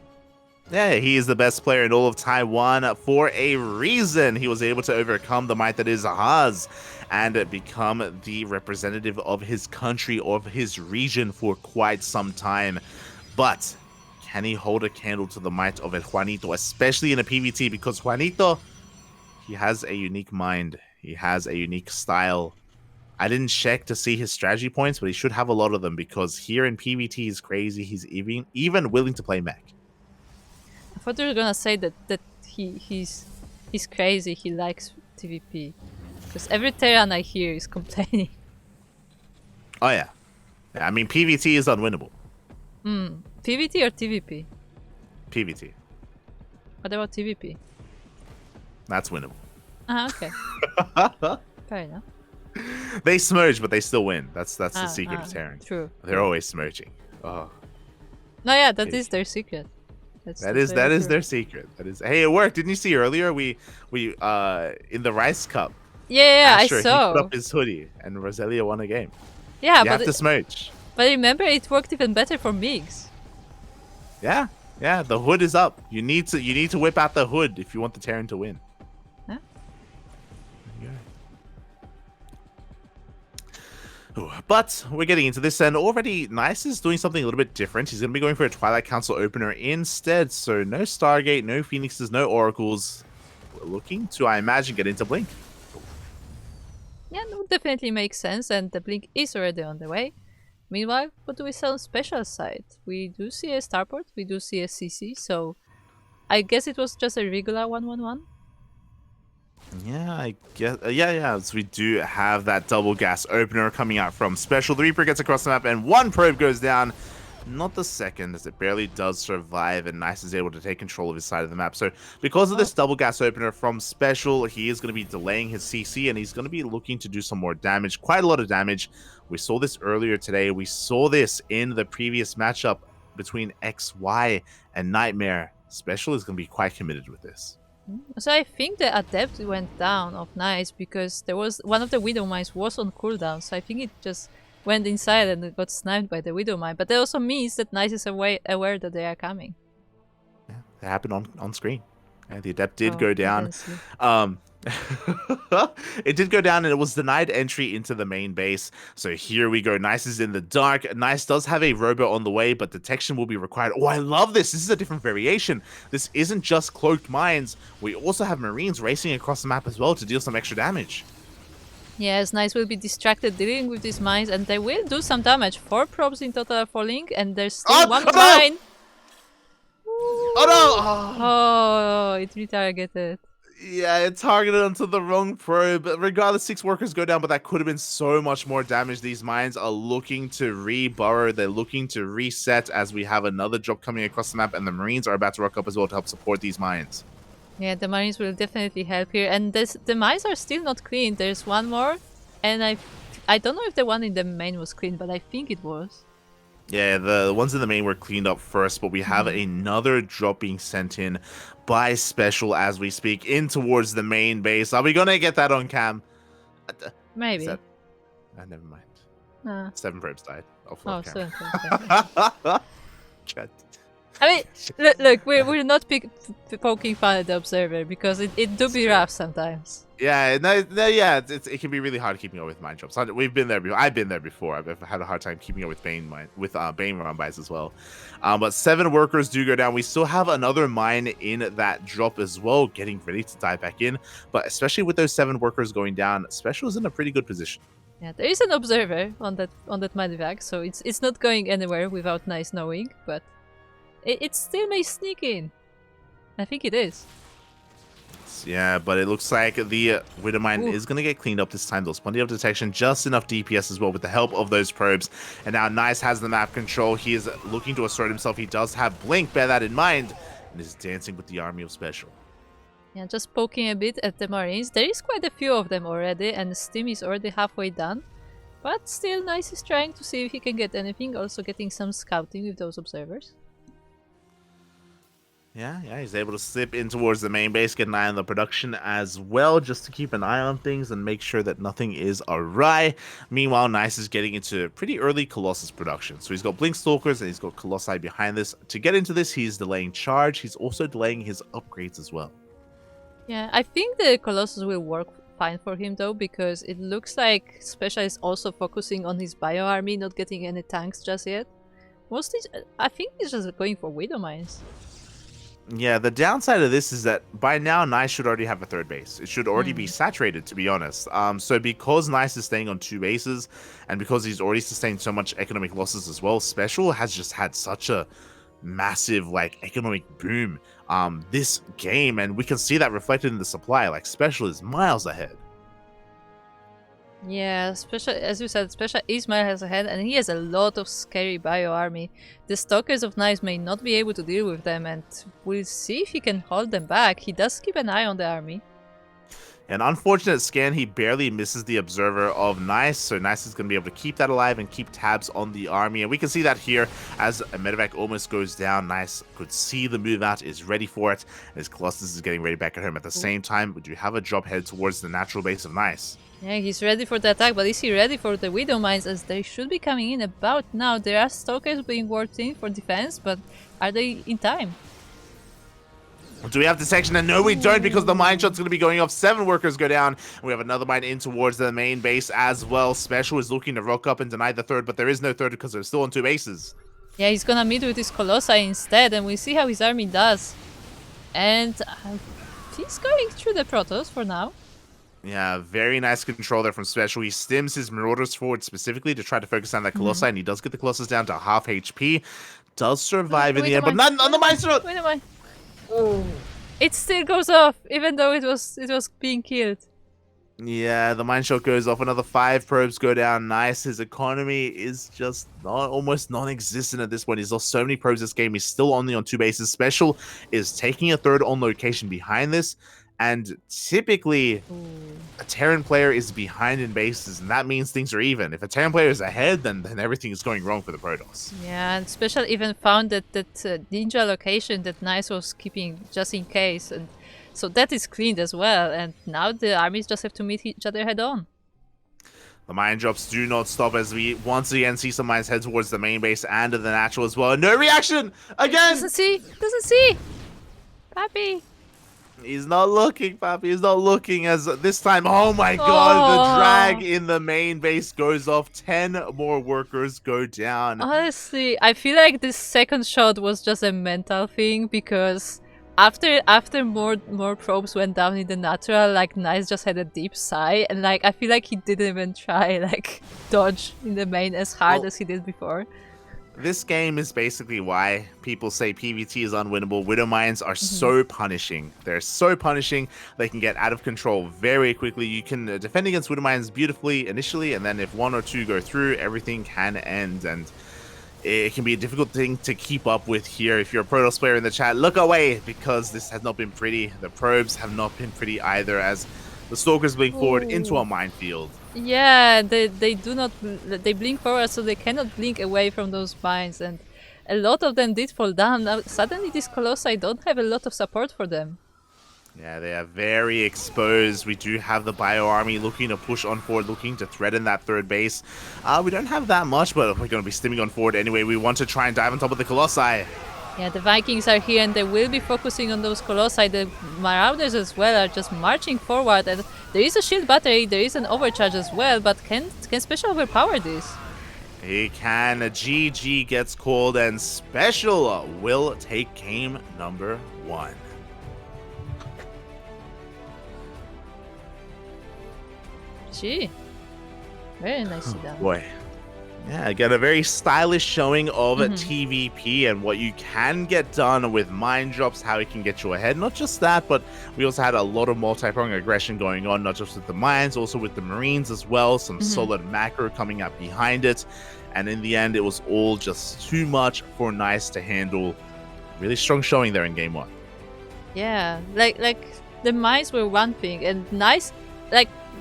Yeah, he is the best player in all of Taiwan for a reason. He was able to overcome the might that is Haas and become the representative of his country, of his region for quite some time. But can he hold a candle to the might of a Juanito, especially in a PvT? Because Juanito, he has a unique mind. He has a unique style. I didn't check to see his strategy points, but he should have a lot of them because here in PvT he's crazy. He's even willing to play mech. I thought you were gonna say that he's crazy. He likes TVP because every Terran I hear is complaining. Oh yeah, I mean PvT is unwinnable. PvT or TVP? PvT. What about TVP? That's winnable. Ah, okay. Fair enough. They smurge, but they still win. That's the secret of Terran. True. They're always smurging. Oh. No, yeah, that is their secret. That is their secret. That is. Hey, it worked. Didn't you see earlier? We in the Rice Cup. Yeah, Asher, I saw. He put up his hoodie, and Roselia won a game. Yeah, you have to smurge. But remember, it worked even better for Migs. Yeah. The hood is up. You need to whip out the hood if you want the Terran to win. Huh? But we're getting into this, and already Nice is doing something a little bit different. He's going to be going for a Twilight Council opener instead. So no Stargate, no Phoenixes, no Oracles. We're looking to, I imagine, get into Blink. Yeah, that would definitely make sense, and the Blink is already on the way. Meanwhile, what do we sell on special side? We do see a starport, we do see a CC, so I guess it was just a regular 1-1-1. Yeah, I guess. Yeah. So we do have that double gas opener coming out from Special. The Reaper gets across the map, and one probe goes down. Not the second, as it barely does survive, and Nice is able to take control of his side of the map. So because of this double gas opener from Special, he is going to be delaying his CC, and he's going to be looking to do some more damage. Quite a lot of damage. We saw this earlier today. We saw this in the previous matchup between XY and Nightmare. Special is going to be quite committed with this. So I think the Adept went down of Nice because there was one of the Widow Mines was on cooldown, so I think it just went inside and it got sniped by the Widow Mine. But that also means that Nice is aware that they are coming. Yeah, that happened on screen. And the Adept did go down. It did go down, and it was denied entry into the main base. So here we go. Nice is in the dark. Nice does have a robot on the way, but detection will be required. Oh, I love this. This is a different variation. This isn't just cloaked mines. We also have Marines racing across the map as well to deal some extra damage. Yes, Nice will be distracted dealing with these mines, and they will do some damage. 4 probes in total are falling, and there's still one mine. No! Oh no! Oh, it retargeted. Yeah, it targeted onto the wrong probe. But regardless, 6 workers go down, but that could have been so much more damage. These mines are looking to re-burrow. They're looking to reset as we have another drop coming across the map, and the Marines are about to rock up as well to help support these mines. Yeah, the Marines will definitely help here. And the mines are still not clean. There's one more, and I don't know if the one in the main was clean, but I think it was. Yeah, the ones in the main were cleaned up first, but we have another drop being sent in by Special as we speak in towards the main base. Are we going to get that on cam? Maybe. Never mind. 7 probes died. Oh, 7 probes. Chat. I mean, look, we're not poking fun at the Observer because it do be rough sometimes. Yeah, it can be really hard keeping up with mine drops. We've been there before. I've been there before. I've had a hard time keeping up with Bane run bys as well. But 7 workers do go down. We still have another mine in that drop as well, getting ready to dive back in. But especially with those 7 workers going down, Special is in a pretty good position. Yeah, there is an Observer on that medevac, so it's not going anywhere without Nice knowing, but it still may sneak in. I think it is. Yeah, but it looks like the Widow Mine is going to get cleaned up this time. There's plenty of detection, just enough DPS as well with the help of those probes. And now Nice has the map control. He is looking to assert himself. He does have Blink, bear that in mind, and is dancing with the army of Special. Yeah, just poking a bit at the Marines. There is quite a few of them already, and Steam is already halfway done. But still, Nice is trying to see if he can get anything, also getting some scouting with those observers. Yeah, he's able to slip in towards the main base, get an eye on the production as well, just to keep an eye on things and make sure that nothing is awry. Meanwhile, Nice is getting into pretty early Colossus production. So he's got Blink Stalkers and he's got Colossi behind this. To get into this, he's delaying charge. He's also delaying his upgrades as well. Yeah, I think the Colossus will work fine for him though, because it looks like Special is also focusing on his bio army, not getting any tanks just yet. Mostly, I think he's just going for Widow Mines. Yeah, the downside of this is that by now Nice should already have a third base. It should already be saturated, to be honest. So because Nice is staying on 2 bases, and because he's already sustained so much economic losses as well, Special has just had such a massive economic boom this game, and we can see that reflected in the supply. Like, Special is miles ahead. Yeah, Special, as you said, Special is miles ahead, and he has a lot of scary bio army. The Stalkers of Nice may not be able to deal with them, and we'll see if he can hold them back. He does keep an eye on the army. An unfortunate scan, he barely misses the Observer of Nice, so Nice is going to be able to keep that alive and keep tabs on the army. And we can see that here as a medevac almost goes down. Nice could see the move out, is ready for it, and his Colossus is getting ready back at home. At the same time, we do have a drop head towards the natural base of Nice. Yeah, he's ready for the attack, but is he ready for the Widow Mines, as they should be coming in about now? There are Stalkers being worked in for defense, but are they in time? Do we have detection? And no, we don't, because the mine shot's going to be going off. 7 workers go down. And we have another mine in towards the main base as well. Special is looking to rock up and deny the third, but there is no third because they're still on 2 bases. Yeah, he's gonna meet with his Colossi instead, and we see how his army does. And he's going through the Protoss for now. Yeah, very nice control there from Special. He stims his Marauders forward specifically to try to focus on that Colossi, and he does get the Colossus down to half HP. Does survive in the end, but not on the mine shot! Wait a minute. It still goes off, even though it was being killed. Yeah, the mine shot goes off. Another 5 probes go down. Nice. His economy is just almost non-existent at this point. He's lost so many probes this game. He's still only on 2 bases. Special is taking a third on location behind this. And typically, a Terran player is behind in bases, and that means things are even. If a Terran player is ahead, then everything is going wrong for the Protoss. Yeah, and Special even found that ninja location that Nice was keeping just in case, and so that is cleaned as well. And now the armies just have to meet each other head on. The mine drops do not stop as we once again see some mines head towards the main base and the natural as well. No reaction again. Doesn't see. Papi. He's not looking, Papi. He's not looking, as this time, oh my god, the drag in the main base goes off. 10 more workers go down. Honestly, I feel like this second shot was just a mental thing, because after more probes went down in the natural, Nice just had a deep sigh, and I feel like he didn't even try dodge in the main as hard as he did before. This game is basically why people say PvT is unwinnable. Widow Mines are so punishing. They're so punishing. They can get out of control very quickly. You can defend against Widow Mines beautifully initially, and then if 1 or 2 go through, everything can end. And it can be a difficult thing to keep up with here. If you're a Protoss player in the chat, look away, because this has not been pretty. The probes have not been pretty either, as the Stalkers blink forward into a minefield. Yeah, they blink forward, so they cannot blink away from those mines, and a lot of them did fall down. Now suddenly these Colossi don't have a lot of support for them. Yeah, they are very exposed. We do have the Bio Army looking to push on forward, looking to threaten that third base. We don't have that much, but we're going to be stimming on forward anyway. We want to try and dive on top of the Colossi. Yeah, the Vikings are here, and they will be focusing on those Colossi. The Marauders as well are just marching forward, and there is a shield battery, there is an overcharge as well, but can Special overpower this? He can. A GG gets called, and Special will take game number 1. Gee, very nicely done. Boy. Yeah, again, a very stylish showing of TVP and what you can get done with mine drops, how it can get you ahead. Not just that, but we also had a lot of multi-pronged aggression going on, not just with the mines, also with the Marines as well. Some solid macro coming up behind it. And in the end, it was all just too much for Nice to handle. Really strong showing there in game 1. Yeah, like the mines were one thing, and Nice,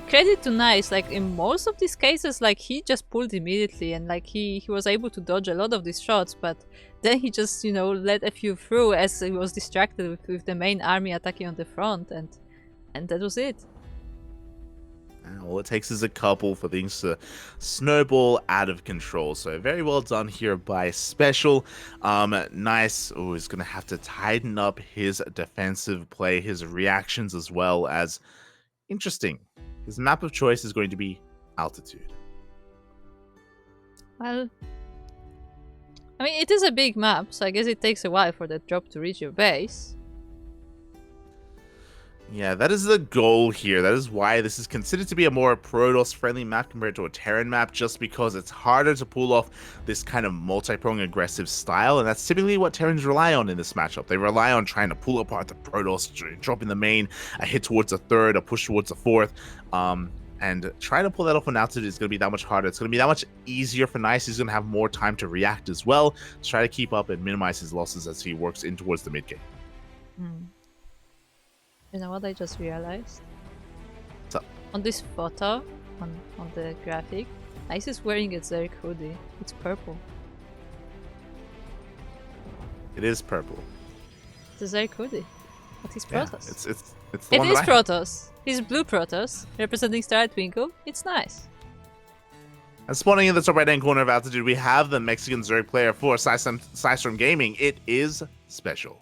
credit to Nice, like in most of these cases, like he just pulled immediately and like he was able to dodge a lot of these shots, but then he just, you know, let a few through as he was distracted with the main army attacking on the front, and that was it. All it takes is a couple for things to snowball out of control. So very well done here by Special. Nice. Oh, he's going to have to tighten up his defensive play, his reactions as well as... Interesting. His map of choice is going to be Altitude. Well, I mean, it is a big map, so I guess it takes a while for that drop to reach your base. Yeah, that is the goal here. That is why this is considered to be a more Protoss-friendly map compared to a Terran map, just because it's harder to pull off this kind of multi-pronged aggressive style, and that's typically what Terrans rely on in this matchup. They rely on trying to pull apart the Protoss, dropping the main, a hit towards a third, a push towards a fourth, and trying to pull that off on Altitude is going to be that much harder. It's going to be that much easier for Nice. He's going to have more time to react as well, to try to keep up and minimize his losses as he works in towards the mid-game. You know what I just realized? What's up? On this photo, on the graphic, Nice is wearing a Zerg hoodie. It's purple. It is purple. It's a Zerg hoodie. But he's Yeah, Protoss. it's the It one is that I have. Protoss. He's blue Protoss, representing Starlight Twinkle. It's nice. And spawning in the top right-hand corner of Altitude, we have the Mexican Zerg player for PSISTORM Gaming. It is Special.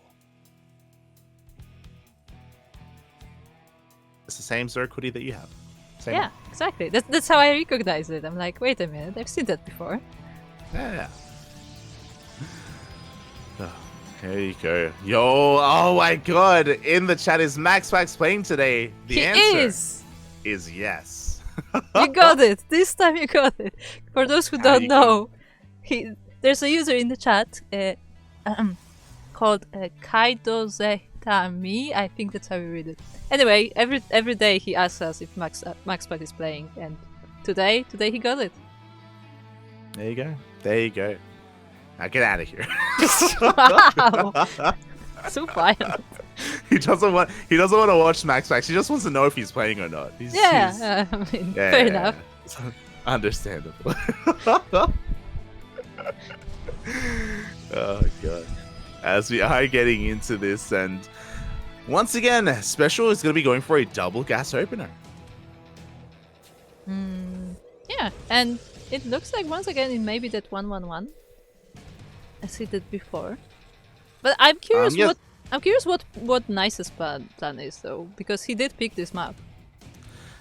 It's the same Zerg hoodie that you have. Same Yeah, one. exactly. That's how I recognize it. I'm like, wait a minute, I've seen that before. Yeah. Oh, there you go. Yo, oh my god. In the chat, is MaxPax playing today? The He answer is! yes. You got it! This time you got it! For those who How don't you know, there's a user in the chat called Kaidozetami. I think that's how you read it. Anyway, every day he asks us if MaxPax is playing, and today he got it. There you go. There you go. Now get out of here. Wow! So violent. He doesn't want to watch MaxPax. He just wants to know if he's playing or not. Yeah, I mean, fair enough. Yeah. Understandable. Oh god. As we are getting into this, and once again, Special is going to be going for a double gas opener. Yeah, and it looks like once again it may be that 1-1-1 as he did before. But I'm curious yes. what Nice's plan is though, because he did pick this map.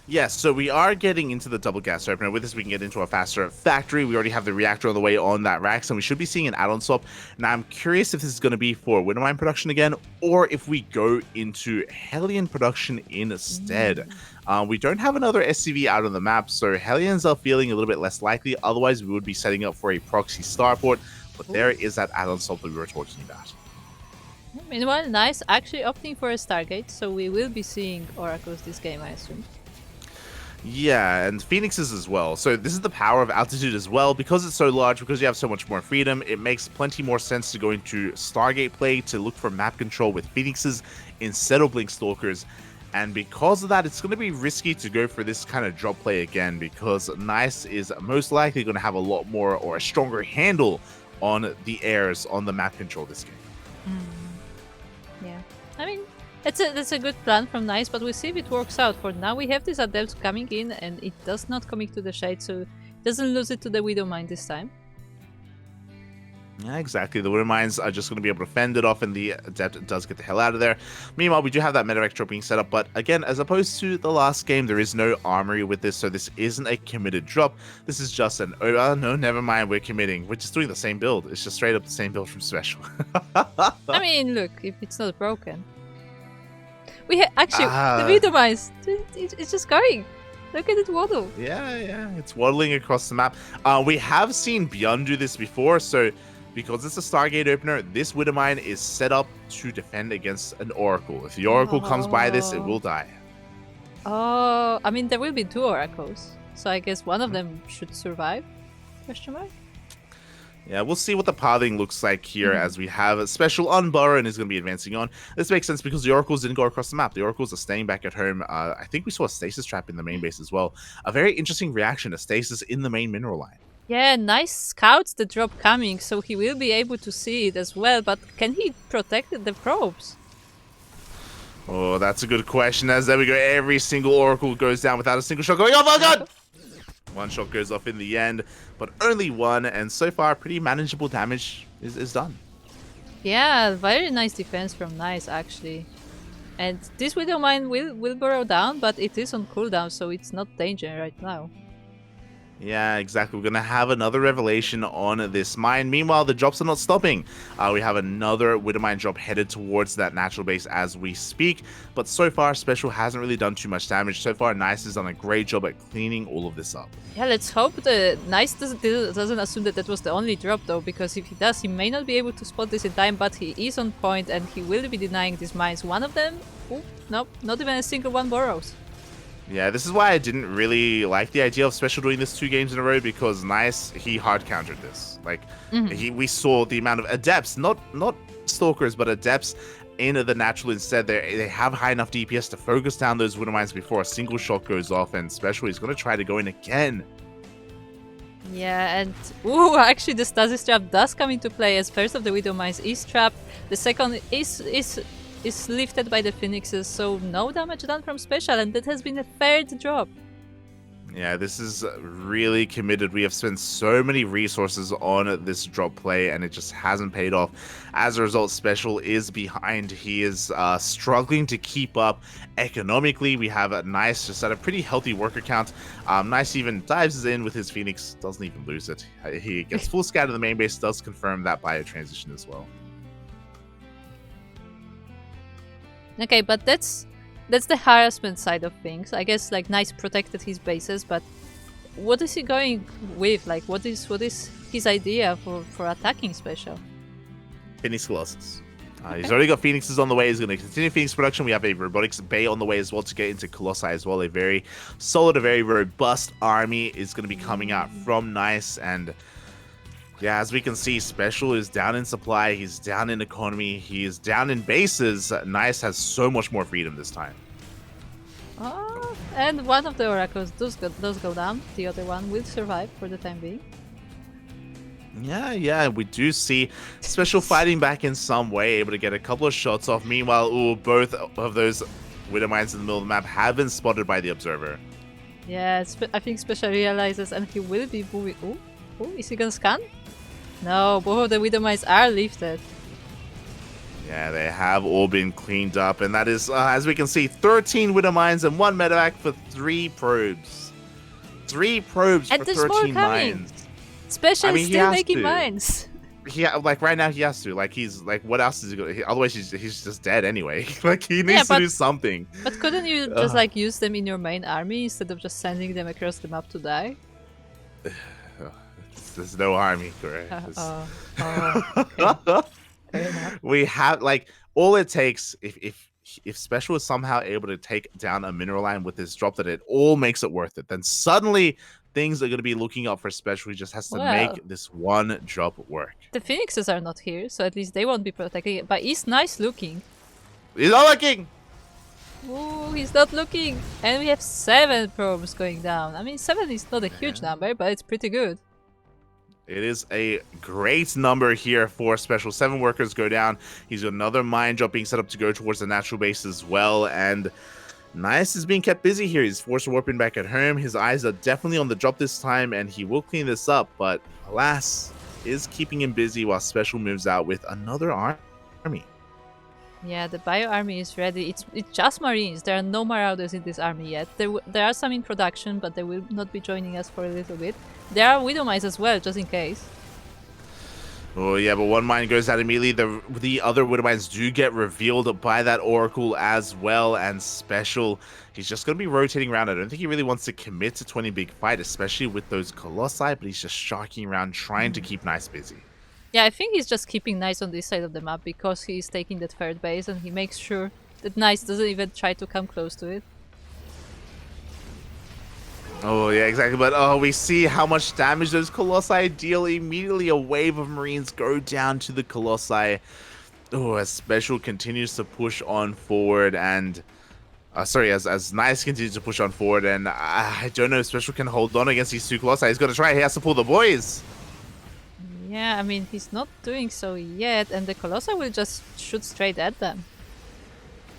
Yes, so we are getting into the double gas opener. With this, we can get into a faster factory. We already have the reactor on the way on that Rax, and we should be seeing an add-on swap. Now, I'm curious if this is going to be for Wintermine production again, or if we go into Hellion production instead. We don't have another SCV out on the map, so Hellions are feeling a little bit less likely. Otherwise, we would be setting up for a proxy starport, but there is that add-on swap that we were talking about. Meanwhile, Nice actually opting for a Stargate, so we will be seeing Oracles this game, I assume. Yeah, and Phoenixes as well. So this is the power of Altitude as well. Because it's so large, because you have so much more freedom, it makes plenty more sense to go into Stargate play to look for map control with Phoenixes instead of Blink Stalkers. And because of that, it's going to be risky to go for this kind of drop play again, because Nice is most likely going to have a lot more or a stronger handle on the airs on the map control this game. Yeah, I mean, that's a good plan from Nice, but we'll see if it works out. For now, we have this Adept coming in, and it does not commit to the Shade, so it doesn't lose it to the Widowmine this time. Yeah, exactly. The Widowmines are just going to be able to fend it off, and the Adept does get the hell out of there. Meanwhile, we do have that Medivac drop being set up, but again, as opposed to the last game, there is no armory with this, so this isn't a committed drop. This is just an, oh, no, never mind, we're committing. We're just doing the same build. It's just straight up the same build from Special. I mean, look, if it's not broken. We actually, the Widowmines, it's just going. Look at it waddle. Yeah, it's waddling across the map. We have seen Beyond do this before, so because it's a Stargate opener, this Widowmine is set up to defend against an Oracle. If the Oracle comes by this, it will die. Oh, I mean, there will be two Oracles, so I guess one of them should survive? Question mark? Yeah, we'll see what the pathing looks like here as we have a special on Burrow and is going to be advancing on. This makes sense because the Oracles didn't go across the map. The Oracles are staying back at home. I think we saw a Stasis trap in the main base as well. A very interesting reaction to Stasis in the main mineral line. Yeah, nice scouts the drop coming, so he will be able to see it as well, but can he protect the probes? Oh, that's a good question. As there we go, every single Oracle goes down without a single shot going off. Oh god! One shot goes off in the end, but only one, and so far pretty manageable damage is done. Yeah, very nice defense from Nice actually. And this Widow Mine will burrow down, but it is on cooldown, so it's not danger right now. Yeah, exactly. We're going to have another revelation on this mine. Meanwhile, the drops are not stopping. We have another Widow Mine drop headed towards that natural base as we speak. But so far, Special hasn't really done too much damage. So far, Nice has done a great job at cleaning all of this up. Yeah, let's hope the Nice doesn't assume that was the only drop though, because if he does, he may not be able to spot this in time, but he is on point and he will be denying these mines. One of them, nope, not even a single one burrows. Yeah, this is why I didn't really like the idea of Special doing this 2 games in a row, because Nice, he hard countered this. Like, we saw the amount of adepts, not stalkers, but adepts in the natural instead. They have high enough DPS to focus down those Widow Mines before a single shot goes off, and Special is going to try to go in again. Yeah, and actually the Stasis trap does come into play, as first of the Widow Mines is trapped, the second is lifted by the Phoenixes, so no damage done from Special, and that has been a third drop. Yeah, this is really committed. We have spent so many resources on this drop play, and it just hasn't paid off. As a result, Special is behind. He is struggling to keep up economically. We have a Nice just at a pretty healthy worker count. Nice even dives in with his Phoenix, doesn't even lose it. He gets full scat in the main base, does confirm that bio transition as well. Okay, but that's the harassment side of things. I guess like Nice protected his bases, but what is he going with? Like, what is his idea for attacking Special? Phoenix Colossus. He's already got Phoenixes on the way. He's going to continue Phoenix production. We have a Robotics Bay on the way as well to get into Colossi as well. A very solid, a very robust army is going to be coming out from Nice. And yeah, as we can see, Special is down in supply. He's down in economy. He is down in bases. Nice has so much more freedom this time. Oh, and one of the Oracles does go down. The other one will survive for the time being. Yeah, we do see Special fighting back in some way, able to get a couple of shots off. Meanwhile, both of those Widow Mines in the middle of the map have been spotted by the Observer. Yeah, I think Special realizes, and he will be moving. Is he gonna scan? No, both of the Widow Mines are lifted. Yeah, they have all been cleaned up, and that is, as we can see, 13 Widow Mines and 1 medevac for 3 probes. 3 probes and for 13 mines. Special is still making mines. Yeah, like right now he has to. Like he's like, what else is he going to? Otherwise, he's just dead anyway. Like he needs to do something. But couldn't you just like use them in your main army instead of just sending them across the map to die? There's no army, correct? Okay. We have like all it takes if Special is somehow able to take down a mineral line with this drop, that it all makes it worth it. Then suddenly things are going to be looking up for Special. He just has to make this one drop work. The Phoenixes are not here, so at least they won't be protecting it. But he's nice looking. He's not looking. Ooh, he's not looking. And we have 7 probes going down. I mean, 7 is not a huge number, but it's pretty good. It is a great number here for Special. 7 workers go down. He's got another mine drop being set up to go towards the natural base as well. And Nice is being kept busy here. He's forced warping back at home. His eyes are definitely on the drop this time, and he will clean this up. But alas, is keeping him busy while Special moves out with another army. Yeah, the bio army is ready. It's just Marines. There are no Marauders in this army yet. There are some in production, but they will not be joining us for a little bit. There are Widow Mines as well, just in case. Oh yeah, but one mine goes out immediately. The other Widow Mines do get revealed by that Oracle as well, and Special, he's just going to be rotating around. I don't think he really wants to commit to 20 big fight, especially with those Colossi, but he's just sharking around, trying to keep Nice busy. Yeah, I think he's just keeping Nice on this side of the map because he's taking that third base, and he makes sure that Nice doesn't even try to come close to it. Oh, yeah, exactly. But oh, we see how much damage those Colossi deal. Immediately, a wave of Marines go down to the Colossi. Oh, as Special continues to push on forward, and sorry, as Nice continues to push on forward, and I don't know if Special can hold on against these two Colossi. He's got to try. He has to pull the boys. Yeah, I mean, he's not doing so yet, and the Colossi will just shoot straight at them.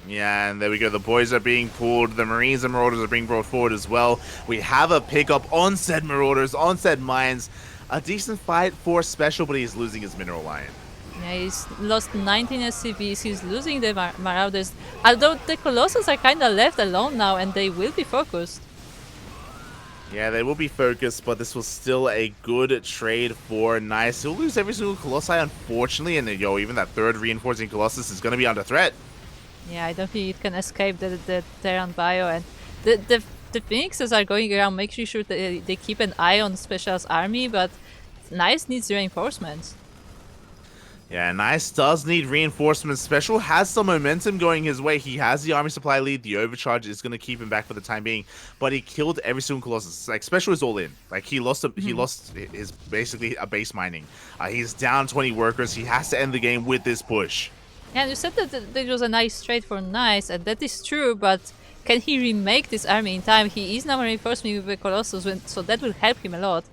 Yeah, and there we go. The boys are being pulled. The Marines and Marauders are being brought forward as well. We have a pickup on said Marauders, on said mines. A decent fight for Special, but he's losing his Mineral Line. Yeah, he's lost 19 SCVs, he's losing the Marauders. Although the Colossus are kinda left alone now and they will be focused. Yeah, they will be focused, but this was still a good trade for Nice. He'll lose every single Colossi, unfortunately, and yo, even that third reinforcing Colossus is going to be under threat. Yeah, I don't think it can escape the Terran Bio, and the Phoenixes are going around making sure that they keep an eye on Special's army, but Nice needs reinforcements. Yeah, Nice does need reinforcements. Special has some momentum going his way. He has the army supply lead. The overcharge is going to keep him back for the time being, but he killed every single Colossus. Like, Special is all in. Like, he lost his basically a base mining. He's down 20 workers. He has to end the game with this push. Yeah, you said that it was a nice trade for Nice, and that is true, but can he remake this army in time? He is now reinforcing with the Colossus, so that will help him a lot.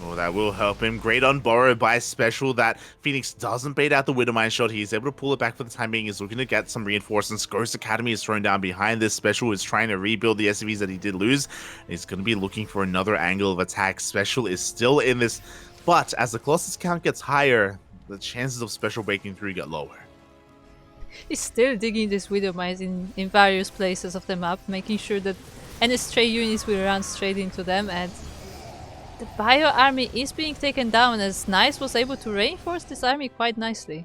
Oh, that will help him. Great on borrow by Special. That Phoenix doesn't bait out the Widowmine shot. He's able to pull it back for the time being. He's looking to get some reinforcements. Ghost Academy is thrown down behind this. Special is trying to rebuild the SCVs that he did lose. He's going to be looking for another angle of attack. Special is still in this, but as the Colossus count gets higher, the chances of Special breaking through get lower. He's still digging these Widow Mines in various places of the map, making sure that any stray units will run straight into them, and the Bio army is being taken down as Nice was able to reinforce this army quite nicely.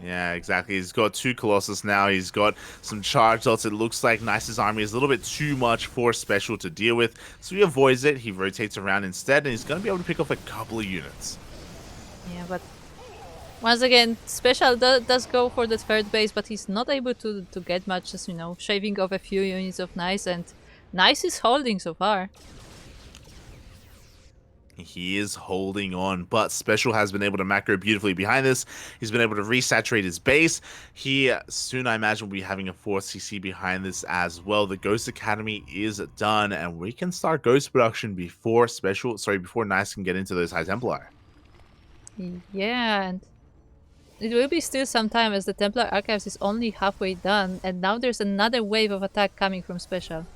Yeah, exactly. He's got two Colossus now. He's got some charge dots. It looks like Nice's army is a little bit too much for Special to deal with, so he avoids it. He rotates around instead, and he's going to be able to pick off a couple of units. Yeah, but once again, Special does go for the third base, but he's not able to get much, just, shaving off a few units of Nice, and Nice is holding so far. He is holding on, but Special has been able to macro beautifully behind this. He's been able to resaturate his base. He soon, I imagine, will be having a 4th CC behind this as well. The Ghost Academy is done, and we can start Ghost production before Nice can get into those High Templar. Yeah, and it will be still some time as the Templar Archives is only halfway done, and now there's another wave of attack coming from Special.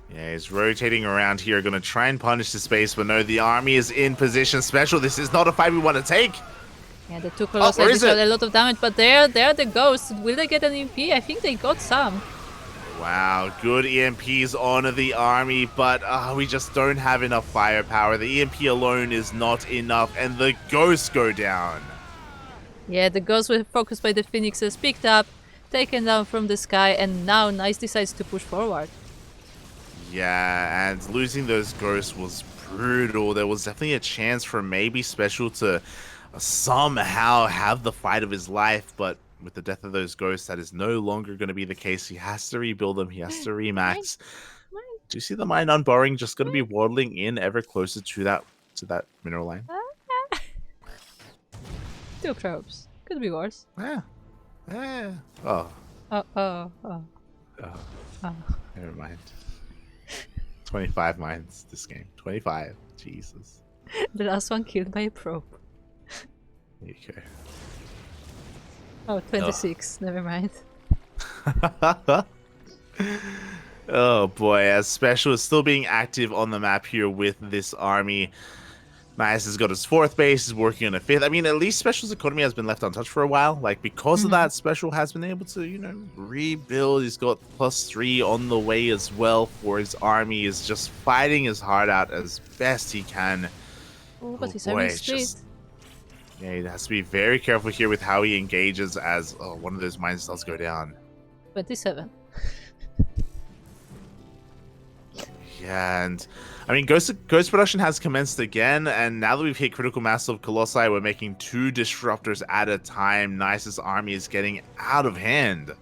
Yeah, he's rotating around here, going to try and punish the space, but no, the army is in position. Special, this is not a fight we want to take. Yeah, the two Colossi did a lot of damage, but they're the ghosts. Will they get an EMP? I think they got some. Wow, good EMPs on the army, but we just don't have enough firepower. The EMP alone is not enough, and the ghosts go down. Yeah, the ghosts were focused by the Phoenixes, picked up, taken down from the sky, and now Nice decides to push forward. Yeah, and losing those ghosts was brutal. There was definitely a chance for maybe Special to somehow have the fight of his life, but with the death of those ghosts, that is no longer going to be the case. He has to rebuild them. He has to remax. Do you see the mine unborrowing just going to be waddling in ever closer to that mineral line? 2 probes. Could be worse. Yeah. Oh. Oh. Never mind. 25 mines this game. 25. Jesus. The last one killed by a probe. There you go. Oh, 26. Never mind. Oh boy, as Special is still being active on the map here with this army. Nice has got his 4th base, he's working on a 5th. I mean, at least Special's economy has been left untouched for a while. Like, because of that, Special has been able to, rebuild. He's got +3 on the way as well for his army. He's just fighting his heart out as best he can. Oh, but he's having street. Yeah, he has to be very careful here with how he engages as one of those mines does go down. 27. Yeah, and I mean, Ghost production has commenced again, and now that we've hit critical mass of Colossi, we're making 2 disruptors at a time. Nice's army is getting out of hand.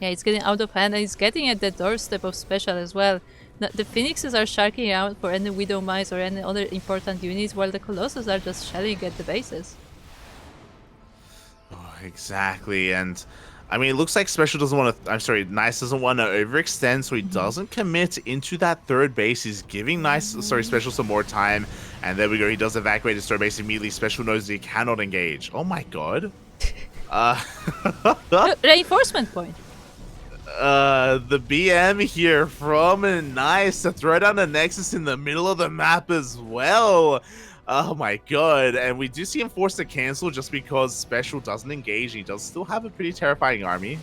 Yeah, it's getting out of hand, and it's getting at the doorstep of special as well. The Phoenixes are sharking out for any Widow Mice or any other important units, while the Colossus are just shelling at the bases. Oh, exactly, and I mean, it looks like Special doesn't want to. I'm sorry, Nice doesn't want to overextend, so he doesn't commit into that third base. He's giving Special some more time, and there we go. He does evacuate his third base immediately. Special knows he cannot engage. Oh my god. Reinforcement point. The BM here from Nice to throw down the Nexus in the middle of the map as well. Oh my god, and we do see him forced to cancel just because Special doesn't engage. He does still have a pretty terrifying army.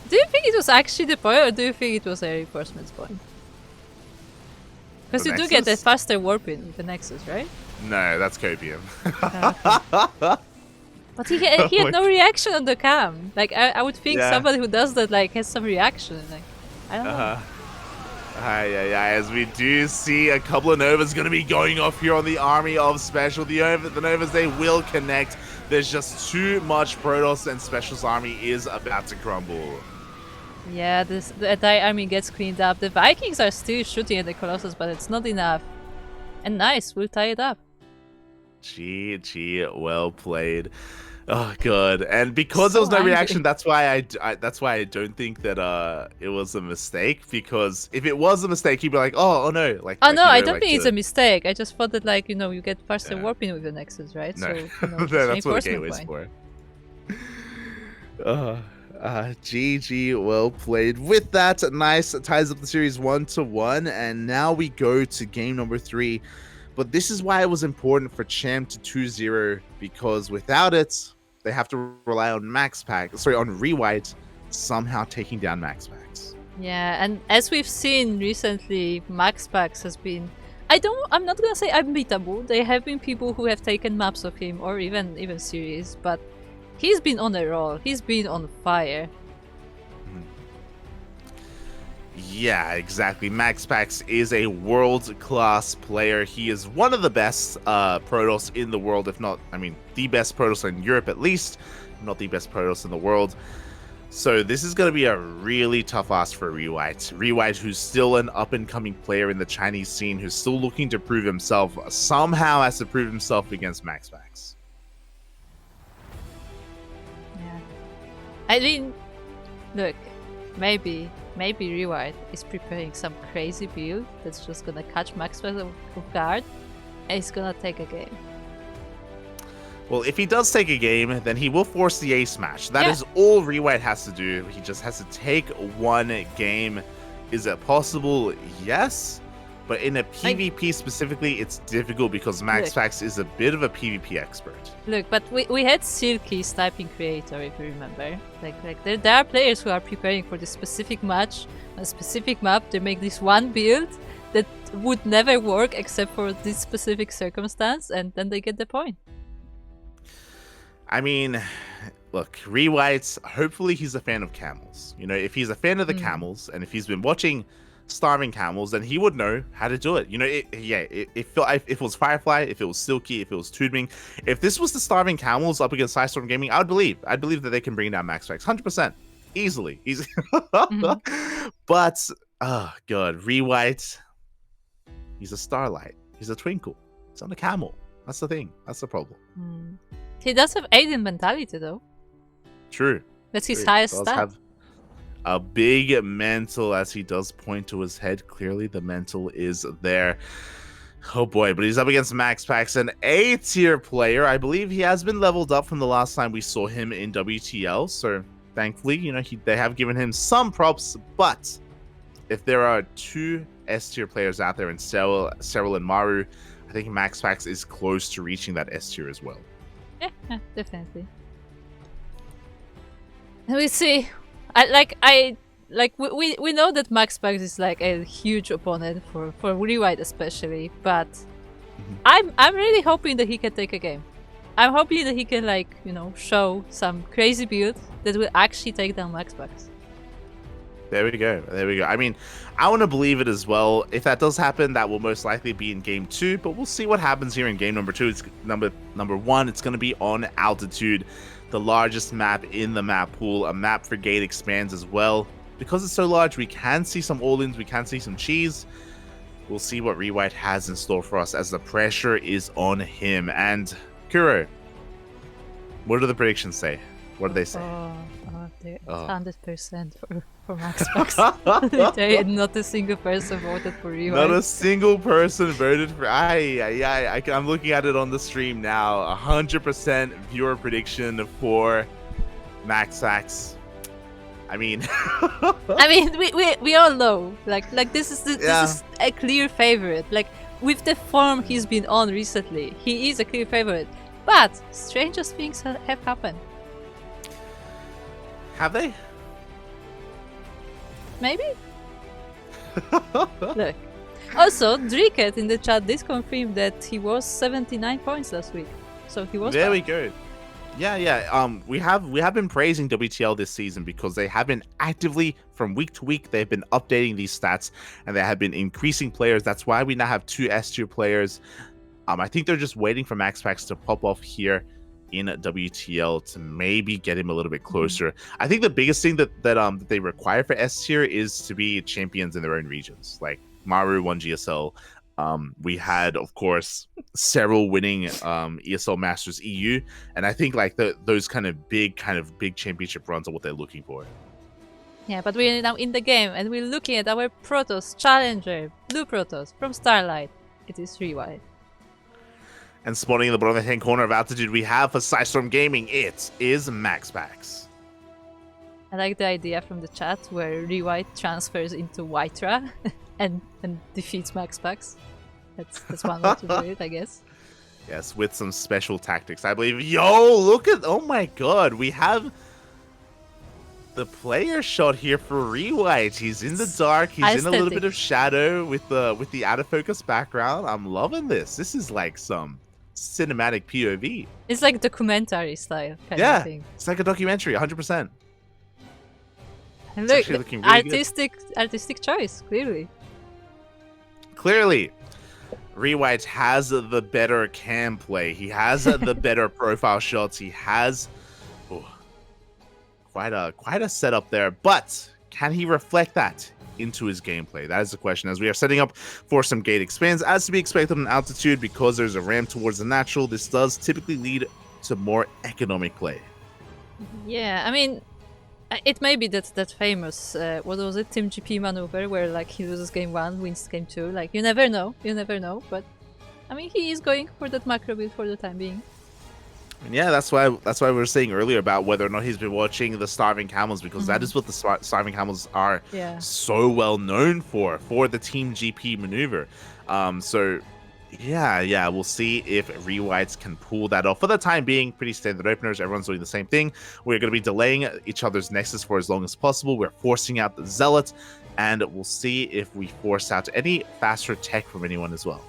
Do you think it was actually the point, or do you think it was a reinforcement point? Because you do get a faster warping with the Nexus, right? No, that's Copium. But he had no reaction on the cam. Like, I would think somebody who does that, like, has some reaction. Like, I don't know. As we do see a couple of Novas going to be going off here on the army of Special. The Novas, they will connect. There's just too much Protoss, and Special's army is about to crumble. Yeah, the entire army gets cleaned up. The Vikings are still shooting at the Colossus, but it's not enough. And Nice will tie it up. GG, well played. Oh god, and because there was no reaction, that's why I don't think that it was a mistake. Because if it was a mistake, he'd be like, oh no, like. Oh no, I don't think it's a mistake. I just thought that, like, you know, you get faster warping with the Nexus, right? No, so, you know, that's what the gateway's for. GG, well played. With that, Nice ties up the series 1-1, and now we go to game number 3. But this is why it was important for Cham to 2-0, because without it, they have to rely on on ReWhite somehow taking down MaxPax. Yeah, and as we've seen recently, MaxPax has been, I'm not gonna say unbeatable. There have been people who have taken maps of him, or even series, but he's been on a roll. He's been on fire. Yeah, exactly. MaxPax is a world-class player. He is one of the best Protoss in the world, if not, I mean, the best Protoss in Europe at least, not the best Protoss in the world. So this is going to be a really tough ask for ReWhite. ReWhite, who's still an up-and-coming player in the Chinese scene, who's still looking to prove himself, somehow has to prove himself against MaxPax. Yeah. I mean, look, maybe ReWhite is preparing some crazy build that's just gonna catch MaxPax off guard, and he's gonna take a game. Well, if he does take a game, then he will force the ace match. That is all ReWhite has to do. He just has to take one game. Is it possible? Yes. But in a PvP specifically, it's difficult because MaxPax is a bit of a PvP expert. Look, but we had Silky's typing creator, if you remember. Like there are players who are preparing for this specific match, a specific map. They make this one build that would never work except for this specific circumstance, and then they get the point. I mean, look, ReWhite, hopefully he's a fan of camels. You know, if he's a fan of the camels, and if he's been watching Starving Camels, then he would know how to do it. You know, if it was Firefly, if it was Silky, if it was Tudming, if this was the Starving Camels up against PSISTORM Gaming, I'd believe that they can bring down MaxPax 100%, easily. But oh god, ReWhite, he's a Starlight, he's a Twinkle, he's on a camel. That's the thing. That's the problem. He does have Aiden mentality, though. True. That's his highest stat. A big mental, as he does point to his head. Clearly the mental is there. Oh boy, but he's up against MaxPax, an A-tier player. I believe he has been leveled up from the last time we saw him in WTL, so thankfully, you know, they have given him some props. But if there are two S-tier players out there in Serral and Maru, I think MaxPax is close to reaching that S-tier as well. Yeah, definitely. We see. We know that MaxPax is like a huge opponent for ReWhite especially, but I'm really hoping that he can take a game. I'm hoping that he can, like, you know, show some crazy build that will actually take down MaxPax. There we go. I mean, I want to believe it as well. If that does happen, that will most likely be in game 2, but we'll see what happens here in game number 2. It's number 1. It's going to be on altitude. the largest map in the map pool. A map for Gate expands as well. Because it's so large, we can see some all-ins, we can see some cheese. We'll see what ReWhite has in store for us as the pressure is on him. And Kuro, what do the predictions say? What do they say? They're 100% for MaxPax. Literally, not a single person voted for ReWhite. Not a single person voted for. I'm looking at it on the stream now. 100% viewer prediction for MaxPax. I mean, we all know, like this is a clear favorite. Like with the form he's been on recently, he is a clear favorite. But strangest things have happened. Have they? Maybe. Look. Also, Dricket in the chat did confirm that he was 79 points last week, so he was. There we go. Yeah. We have been praising WTL this season because they have been actively, from week to week, they've been updating these stats and they have been increasing players. That's why we now have 2 S-tier players. I think they're just waiting for MaxPax to pop off here in WTL to maybe get him a little bit closer. I think the biggest thing that they require for S-tier is to be champions in their own regions. Like Maru won GSL. We had, of course, several winning ESL Masters EU, and I think like those kind of big championship runs are what they're looking for. Yeah, but we're now in the game and we're looking at our Protoss challenger, Blue Protoss from Starlight. It is ReWhite. And spawning in the bottom left-hand corner of altitude, we have for PSISTORM Gaming, it is MaxPax. I like the idea from the chat where ReWhite transfers into Whitera and defeats MaxPax. That's one way to do it, I guess. Yes, with some special tactics, I believe. Yo, look at, oh my god, we have the player shot here for ReWhite. He's in the dark, he's in a little bit of shadow with the out of focus background. I'm loving this. This is like some cinematic POV. It's like documentary style kind of thing. It's like a documentary, 100%. And look, artistic choice, clearly. Clearly, ReWhite has the better cam play. He has the better profile shots. He has quite a setup there. But can he reflect that into his gameplay? That is the question. As we are setting up for some gate expands, as to be expected on altitude, because there's a ramp towards the natural. This does typically lead to more economic play. Yeah, I mean, it may be that famous, what was it, Team GP maneuver, where like he loses game 1, wins game 2. Like you never know, but I mean he is going for that macro build for the time being. And yeah, that's why we were saying earlier about whether or not he's been watching the Starving Camels, because that is what the Starving Camels are so well known for the Team GP maneuver. So yeah, we'll see if ReWhites can pull that off. For the time being, pretty standard openers. Everyone's doing the same thing. We're going to be delaying each other's Nexus for as long as possible. We're forcing out the Zealot, and we'll see if we force out any faster tech from anyone as well.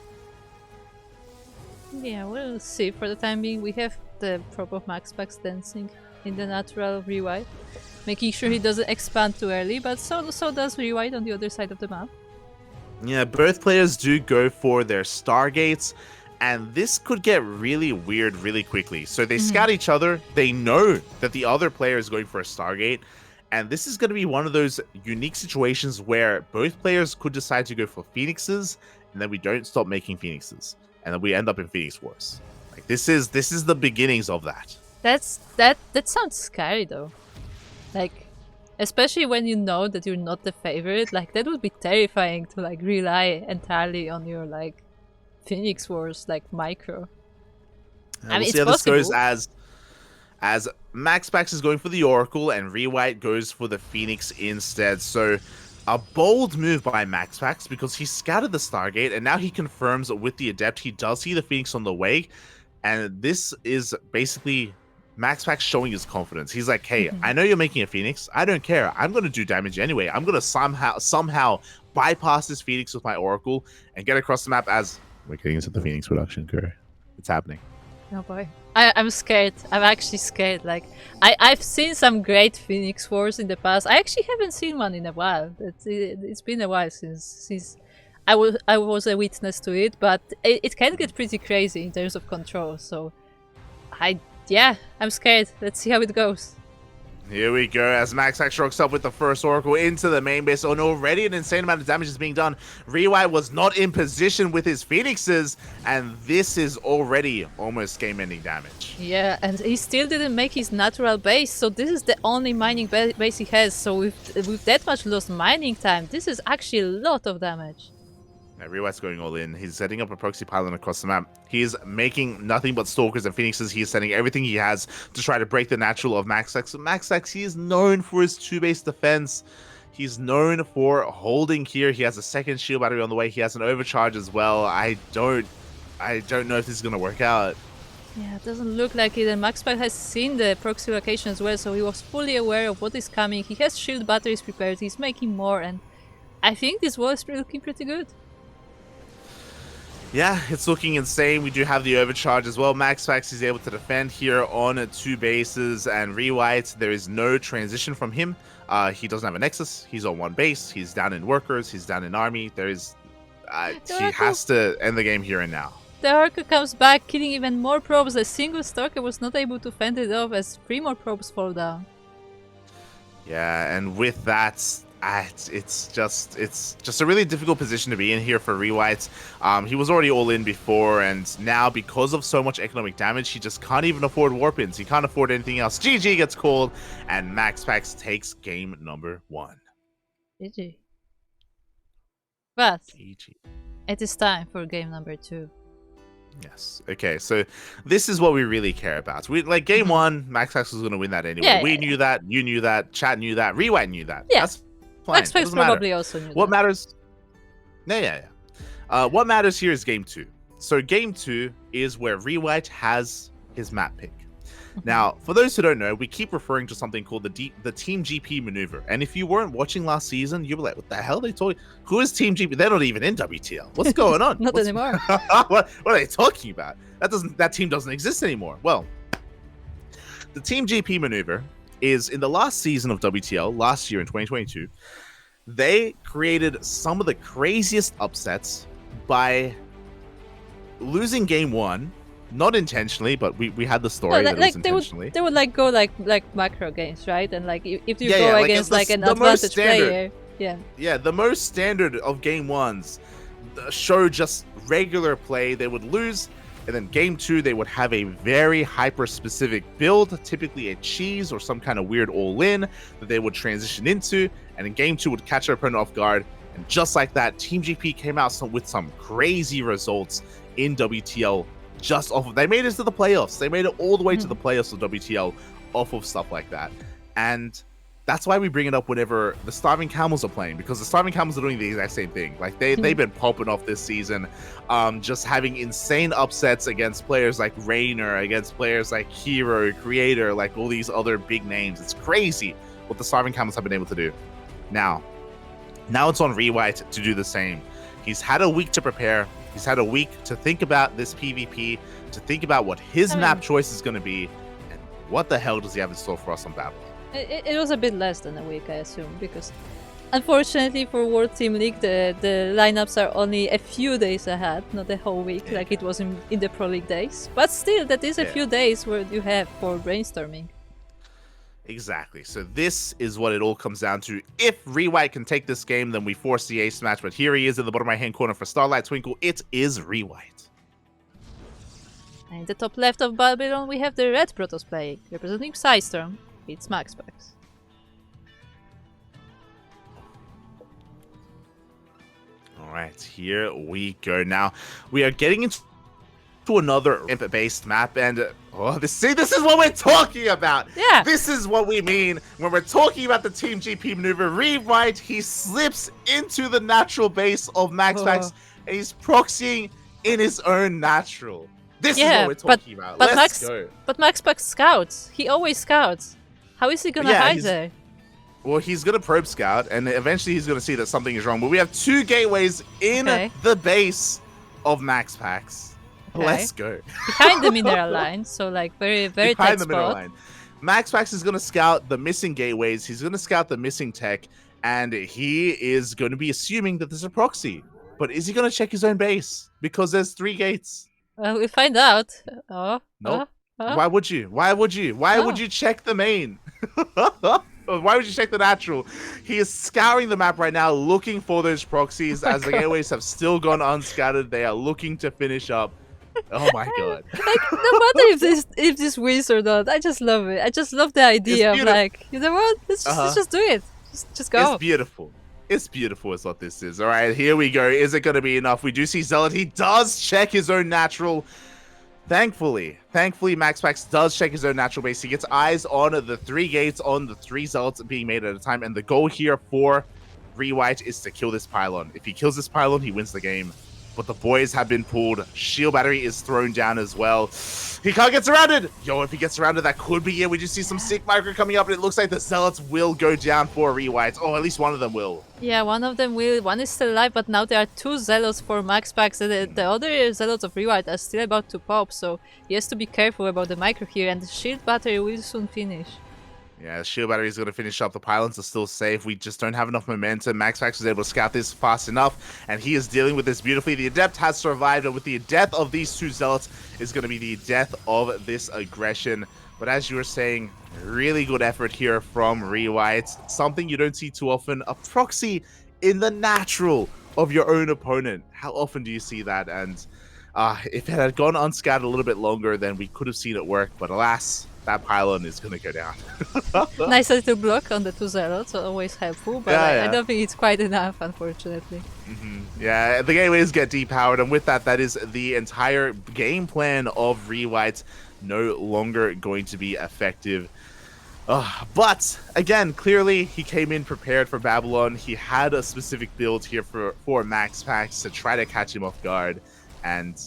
Yeah, we'll see. For the time being, we have the prop of MaxPax dancing in the natural ReWhite, making sure he doesn't expand too early, but so does ReWhite on the other side of the map. Yeah, both players do go for their Stargates, and this could get really weird really quickly. So they scout each other, they know that the other player is going for a Stargate, and this is going to be one of those unique situations where both players could decide to go for Phoenixes, and then we don't stop making Phoenixes, and then we end up in Phoenix Wars. Like this is the beginnings of that. That sounds scary though. Like, especially when you know that you're not the favorite, like that would be terrifying to like rely entirely on your like Phoenix Wars like micro. I mean, we'll it's see how possible. this goes as MaxPax is going for the Oracle and ReWhite goes for the Phoenix instead. So a bold move by MaxPax because he scouted the Stargate and now he confirms with the Adept he does see the Phoenix on the way, and this is basically MaxPax showing his confidence. He's like, hey, I know you're making a Phoenix. I don't care. I'm going to do damage anyway. I'm going to somehow bypass this Phoenix with my Oracle and get across the map as we're getting into the Phoenix production, Curry. It's happening. Oh boy. I'm scared. I'm actually scared. Like, I've seen some great Phoenix Wars in the past. I actually haven't seen one in a while. It's been a while since I was a witness to it, but it can get pretty crazy in terms of control. So I yeah, I'm scared. Let's see how it goes. Here we go, as MaxPax rocks up with the first Oracle into the main base, and already an insane amount of damage is being done. ReWhite was not in position with his Phoenixes, and this is already almost game-ending damage. Yeah, and he still didn't make his natural base, so this is the only mining base he has. So with that much lost mining time, this is actually a lot of damage. Yeah, ReWhite's going all in. He's setting up a proxy pylon across the map. He is making nothing but Stalkers and Phoenixes. He is sending everything he has to try to break the natural of MaxPax. MaxPax, he is known for his 2-base defense. He's known for holding here. He has a second shield battery on the way. He has an overcharge as well. I don't know if this is going to work out. Yeah, it doesn't look like it, and MaxPax has seen the proxy location as well, so he was fully aware of what is coming. He has shield batteries prepared, he's making more, and I think this wall is looking pretty good. Yeah, it's looking insane. We do have the overcharge as well. MaxPax is able to defend here on 2 bases, and ReWhite, there is no transition from him. He doesn't have a Nexus. He's on 1 base. He's down in workers. He's down in army. There is, he has to end the game here and now. The Orca comes back, killing even more probes. A single Stalker was not able to fend it off as 3 more probes fall down. Yeah, and with that, it's just a really difficult position to be in here for ReWhite. He was already all in before, and now because of so much economic damage, he just can't even afford warp-ins. He can't afford anything else. GG gets called, and MaxPax takes game number 1. GG. But GG. it is time for game number 2. Yes. Okay, so this is what we really care about. We like game 1, MaxPax was going to win that anyway. Yeah, we knew that, you knew that, chat knew that, ReWhite knew that. Yeah. That's fine. MaxPax probably also knew What that. matters? Yeah. What matters here is game 2. So game 2 is where ReWhite has his map pick. Now, for those who don't know, we keep referring to something called the Team GP maneuver. And if you weren't watching last season, you were like, what the hell are they talking? Who is Team GP? They're not even in WTL. What's going on? Not anymore. what are they talking about? That team doesn't exist anymore. Well, the Team GP maneuver is in the last season of WTL, last year in 2022, they created some of the craziest upsets by losing game 1. Not intentionally, but we had the story that it was intentionally. They would like go like macro games, right? And like if you go against like an advantage player, yeah, the most standard of game 1s show just regular play. They would lose, and then game 2 they would have a very hyper specific build, typically a cheese or some kind of weird all-in that they would transition into, and in game 2 would catch their opponent off guard. And just like that, Team GP came out with some crazy results in WTL. Just off of, they made it to the playoffs. They made it all the way to the playoffs of WTL off of stuff like that. And that's why we bring it up whenever the Starving Camels are playing, because the Starving Camels are doing the exact same thing. Like they've been popping off this season, just having insane upsets against players like Rainer, against players like Hero, Creator, like all these other big names. It's crazy what the Starving Camels have been able to do. Now it's on ReWhite to do the same. He's had a week to prepare. He's had a week to think about this PvP, to think about what his map choice is going to be, and what the hell does he have in store for us on Battle? It was a bit less than a week, I assume, because unfortunately for World Team League, the lineups are only a few days ahead, not a whole week like it was in the Pro League days. But still, that is a few days where you have for brainstorming. Exactly. So this is what it all comes down to. If ReWhite can take this game, then we force the ace match. But here he is in the bottom right-hand corner for Starlight Twinkle. It is ReWhite. And in the top left of Babylon, we have the red Protoss playing. Representing PSISTORM, it's MaxPax. Alright, here we go. Now, we are getting into another imp-based map, and this is what we're talking about. Yeah, this is what we mean when we're talking about the Team GP maneuver. ReWhite, he slips into the natural base of MaxPax, and he's proxying in his own natural. This is what we're talking about. Let's go. But MaxPax scouts. He always scouts. How is he gonna hide there? Well, he's gonna probe scout, and eventually he's gonna see that something is wrong. But we have 2 gateways in the base of MaxPax. Okay. Let's go. Behind the mineral line, so like very tight spot. Mineral line. MaxPax is going to scout the missing gateways. He's going to scout the missing tech, and he is going to be assuming that there's a proxy. But is he going to check his own base? Because there's 3 gates. Well, we find out. Nope. Huh? Why would you? Why would you? Why would you check the main? Why would you check the natural? He is scouring the map right now, looking for those proxies, as the gateways have still gone unscattered. They are looking to finish up. Oh my god! Like, no matter if this wins or not, I just love it. I just love the idea of like, you know what? Let's just do it. Just go. It's beautiful. It's beautiful is what this is. All right, here we go. Is it going to be enough? We do see Zealot. He does check his own natural. Thankfully, MaxPax does check his own natural base. He gets eyes on the 3 gates, on the 3 Zealots being made at a time. And the goal here for ReWhite is to kill this pylon. If he kills this pylon, he wins the game. But the boys have been pulled. Shield battery is thrown down as well. He can't get surrounded. Yo, if he gets surrounded, that could be it. We just see some sick micro coming up, and it looks like the Zealots will go down for ReWhite. Oh, at least one of them will. Yeah, one of them will. One is still alive, but now there are 2 Zealots for MaxPax. The other Zealots of ReWhite are still about to pop, so he has to be careful about the micro here, and the shield battery will soon finish. Yeah, the shield battery is going to finish up. The pylons are still safe. We just don't have enough momentum. MaxPax was able to scout this fast enough, and he is dealing with this beautifully. The Adept has survived, and with the death of these 2 Zealots is going to be the death of this aggression. But as you were saying, really good effort here from ReWhite. Something you don't see too often, a proxy in the natural of your own opponent. How often do you see that? And if it had gone unscattered a little bit longer, then we could have seen it work. But alas, that pylon is going to go down. Nice little block on the 2 Zealots, always helpful, but I don't think it's quite enough, unfortunately. Yeah, the gateways get depowered, and with that, that is the entire game plan of ReWhite no longer going to be effective. But again, clearly he came in prepared for Babylon. He had a specific build here for MaxPax to try to catch him off guard, and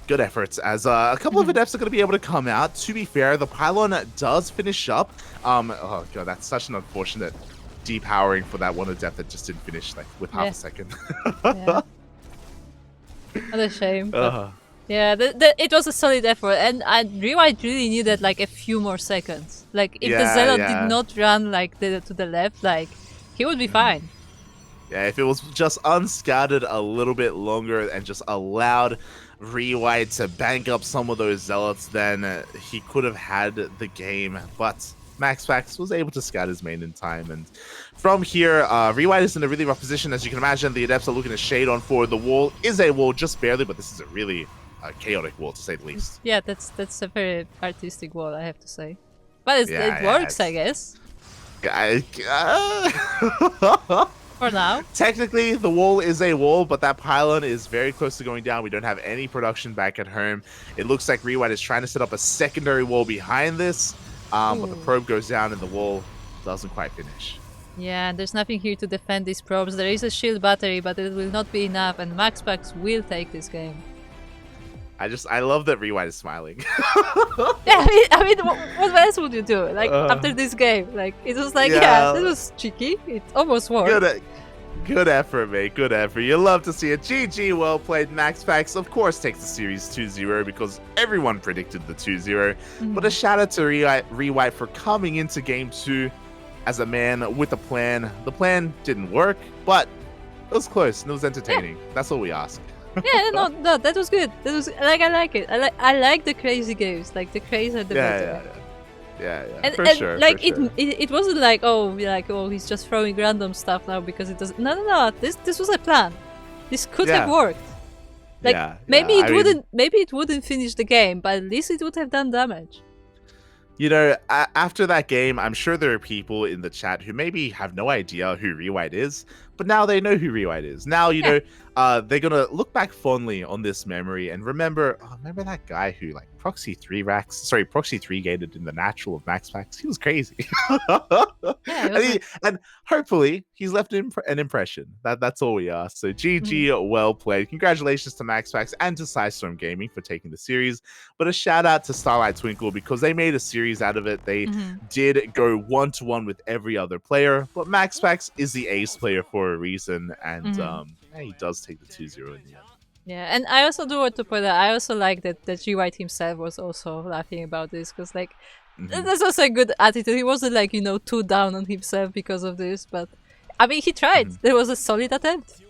good efforts as a couple of adepts are going to be able to come out. To be fair, the pylon does finish up. Oh god, that's such an unfortunate depowering for that one adept that just didn't finish like with half a second. Yeah. What a shame. Yeah, it was a solid effort, and ReWhite really needed like a few more seconds. Like if the Zealot did not run like to the left, like he would be fine. Yeah, if it was just unscattered a little bit longer and just allowed ReWhite to bank up some of those Zealots, then he could have had the game. But MaxPax was able to scout his main in time, and from here, ReWhite is in a really rough position. As you can imagine, the Adepts are looking to shade on forward. The wall is a wall just barely, but this is a really chaotic wall to say the least. Yeah, that's a very artistic wall, I have to say. But it works, I guess. For now. Technically, the wall is a wall, but that pylon is very close to going down. We don't have any production back at home. It looks like ReWhite is trying to set up a secondary wall behind this, but the probe goes down and the wall doesn't quite finish. Yeah, there's nothing here to defend these probes. There is a shield battery, but it will not be enough, and MaxPax will take this game. I love that ReWhite is smiling. Yeah, I mean, what else would you do? Like, after this game? Like, it was like, yeah, this was cheeky. It almost worked. Good effort, mate. Good effort. You love to see it. GG, well played. MaxPax, of course, takes the series 2-0 because everyone predicted the 2-0. But a shout out to ReWhite for coming into game 2 as a man with a plan. The plan didn't work, but it was close and it was entertaining. Yeah. That's all we ask. Yeah, no, that was good. That was like, I like it. I like the crazy games. Like the crazy are the better. Yeah, and, for and sure. Like for sure. it wasn't like he's just throwing random stuff now because it doesn't. No. This was a plan. This could have worked. Like maybe it wouldn't finish the game, but at least it would have done damage. You know, after that game, I'm sure there are people in the chat who maybe have no idea who ReWhite is, but now they know who ReWhite is. Now, you know, they're going to look back fondly on this memory and remember that guy who, like, proxy 3 gated in the natural of MaxPax. He was crazy. And hopefully, he's left an impression. That's all we ask. So, GG, well played. Congratulations to MaxPax and to PSISTORM Gaming for taking the series. But a shout out to Starlight Twinkle because they made a series out of it. They did go 1-1 with every other player, but MaxPax is the ace player for a reason, and he does take the 2-0 in the end. Yeah, and I also do want to point out, I also like that ReWhite himself was also laughing about this, because like, that's also a good attitude. He wasn't like, you know, too down on himself because of this, but I mean, he tried. There was a solid attempt.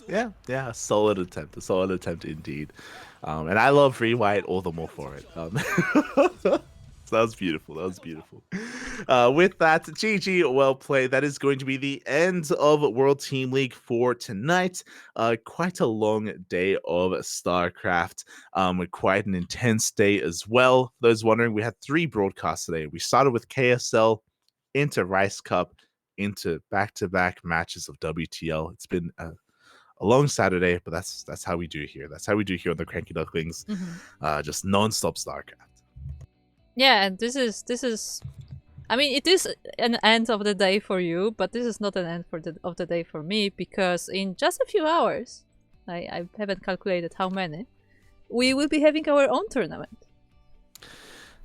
Yeah, a solid attempt indeed. And I love ReWhite all the more for it. So that was beautiful. That was beautiful. With that, GG, well played. That is going to be the end of World Team League for tonight. Quite a long day of StarCraft. Quite an intense day as well. For those wondering, we had 3 broadcasts today. We started with KSL, into Rice Cup, into back-to-back matches of WTL. It's been a long Saturday, but that's how we do here. That's how we do here on the CranKy Ducklings. Just non-stop StarCraft. Yeah, and this is. I mean, it is an end of the day for you, but this is not an end of the day for me, because in just a few hours, I haven't calculated how many, we will be having our own tournament.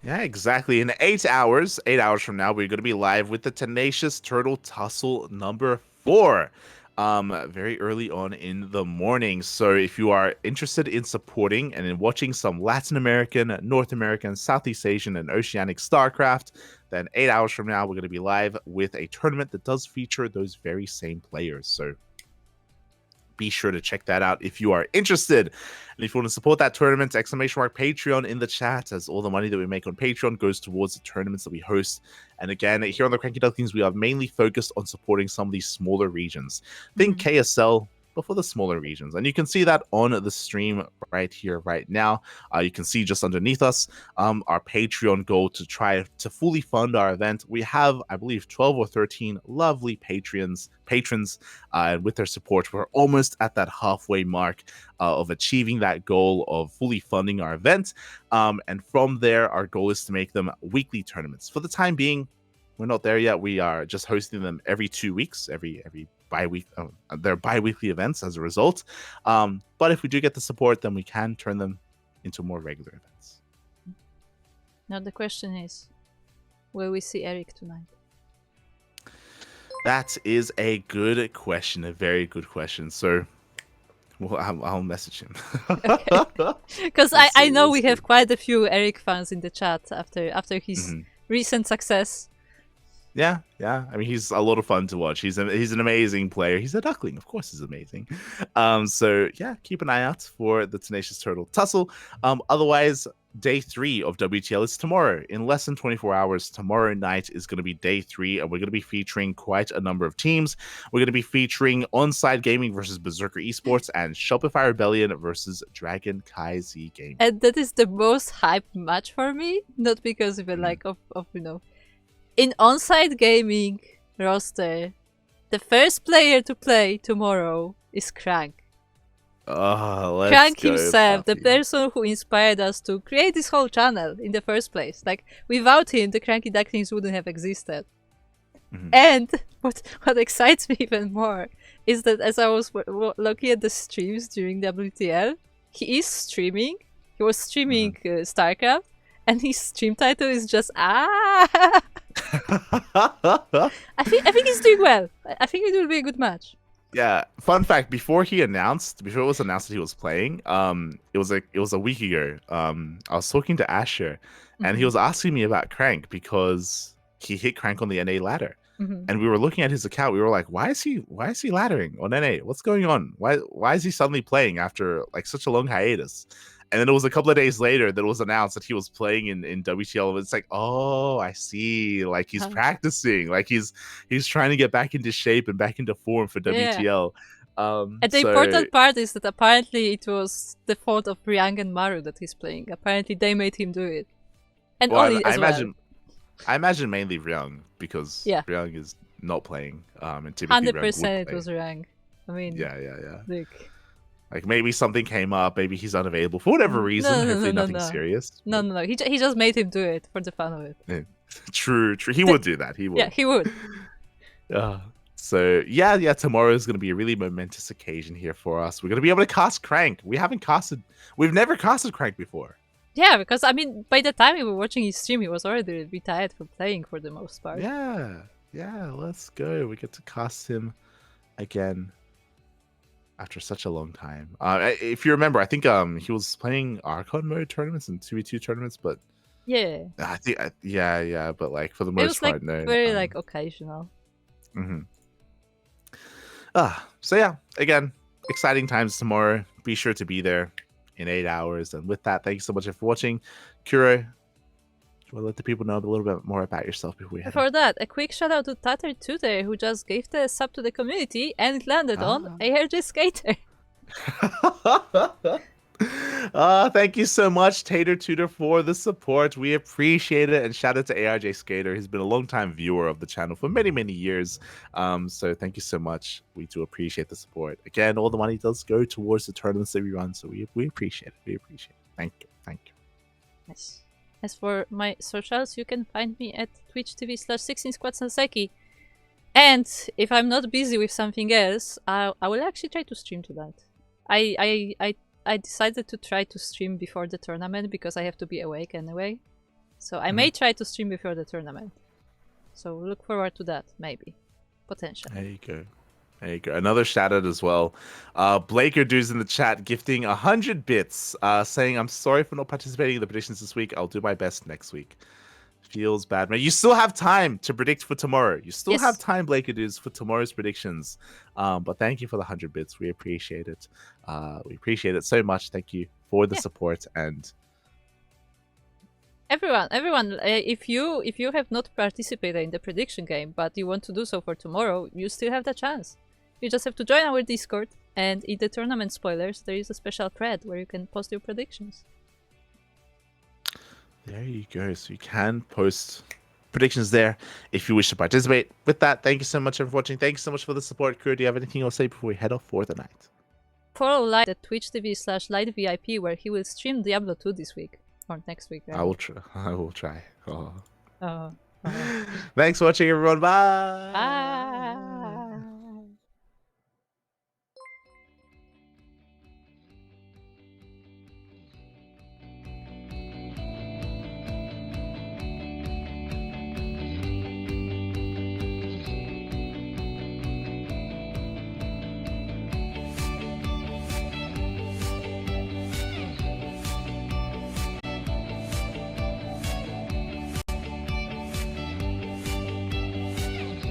Yeah, exactly. In 8 hours from now, we're going to be live with the Tenacious Turtle Tussle number 4. Very early on in the morning. So if you are interested in supporting and in watching some Latin American, North American, Southeast Asian, and Oceanic StarCraft, then 8 hours from now, we're going to be live with a tournament that does feature those very same players. So be sure to check that out if you are interested. And if you want to support that tournament, !Patreon in the chat, as all the money that we make on Patreon goes towards the tournaments that we host. And again, here on the CranKy Ducklings, we are mainly focused on supporting some of these smaller regions. Think KSL, but for the smaller regions. And you can see that on the stream right here, right now. You can see just underneath us our Patreon goal to try to fully fund our event. We have, I believe, 12 or 13 lovely patrons, and with their support, we're almost at that halfway mark of achieving that goal of fully funding our event. And from there, our goal is to make them weekly tournaments. For the time being, we're not there yet. We are just hosting them every 2 weeks, every bi-week. They're bi-weekly events as a result. But if we do get the support, then we can turn them into more regular events. Now the question is, will we see Eric tonight? That is a good question, a very good question. So, well, I'll message him. Because I know we have quite a few Eric fans in the chat after his recent success. Yeah. I mean, he's a lot of fun to watch. He's an amazing player. He's a duckling, of course. He's amazing. So yeah, keep an eye out for the Tenacious Turtle Tussle. Otherwise, day 3 of WTL is tomorrow. In less than 24 hours, tomorrow night is going to be day 3, and we're going to be featuring quite a number of teams. We're going to be featuring Onside Gaming versus Berserker Esports and Shopify Rebellion versus Dragon Kai Z Gaming. And that is the most hyped match for me, not because of in Onside Gaming roster, the first player to play tomorrow is Crank. Crank himself, the person who inspired us to create this whole channel in the first place. Like, without him, the CranKy Ducklings wouldn't have existed. And what excites me even more is that as I was looking at the streams during WTL, he is streaming. He was streaming StarCraft, and his stream title is just I think he's doing well. I think it will be a good match. Yeah, fun fact, before it was announced that he was playing, it was a week ago. I was talking to Asher, and he was asking me about Crank because he hit Crank on the NA ladder. And we were looking at his account. We were like, why is he laddering on NA? What's going on? Why is he suddenly playing after like such a long hiatus? And then it was a couple of days later that it was announced that he was playing in WTL. It's like, oh, I see. Like, he's practicing. Like, he's trying to get back into shape and back into form for WTL. And the important part is that apparently it was the fault of Ryang and Maru that he's playing. Apparently they made him do it. And Oli as well. I imagine mainly Ryang, because Ryang is not playing. And typically 100% it was Ryang. I mean, yeah. Like maybe something came up, maybe he's unavailable for whatever reason. Hopefully nothing serious. No. He just made him do it for the fun of it. Yeah. True. He would do that. He would. Yeah, he would. So yeah, tomorrow is going to be a really momentous occasion here for us. We're going to be able to cast Crank. We've never casted Crank before. Yeah, because I mean, by the time we were watching his stream, he was already retired from playing for the most part. Yeah, let's go. We get to cast him again after such a long time. If you remember, I think he was playing Archon mode tournaments and 2v2 tournaments, but yeah, I think but like for the most part, no. Very like occasional. So yeah, again, exciting times tomorrow. Be sure to be there in 8 hours. And with that, thank you so much for watching. Kuro, we'll let the people know a little bit more about yourself before we head Before that, a quick shout out to Tater Tutor, who just gave the sub to the community and it landed on ARJ Skater. Thank you so much, Tater Tutor, for the support. We appreciate it. And shout out to ARJ Skater. He's been a long-time viewer of the channel for many, many years. So thank you so much. We do appreciate the support. Again, all the money does go towards the tournaments that we run. So we appreciate it. We appreciate it. Thank you. Thank you. Yes. As for my socials, you can find me at Twitch TV/16squadsenseki. And if I'm not busy with something else, I will actually try to stream tonight. I decided to try to stream before the tournament because I have to be awake anyway. So I may try to stream before the tournament. So look forward to that, maybe. Potentially. There you go. There you go. Another shout out as well. Blaker Dude's in the chat gifting 100 bits, saying, I'm sorry for not participating in the predictions this week. I'll do my best next week. Feels bad, man. You still have time to predict for tomorrow. You still have time, Blaker Dudes, for tomorrow's predictions. But thank you for the 100 bits. We appreciate it. We appreciate it so much. Thank you for the support. And everyone, if you have not participated in the prediction game, but you want to do so for tomorrow, you still have the chance. You just have to join our Discord, and in the tournament spoilers, there is a special thread where you can post your predictions. There you go. So you can post predictions there if you wish to participate. With that, thank you so much for watching. Thank you so much for the support. Kuro, do you have anything else to say before we head off for the night? Follow Light at Twitch TV/LightVIP, where he will stream Diablo 2 this week. Or next week, right? I will try. I will try. Thanks for watching, everyone. Bye. Bye.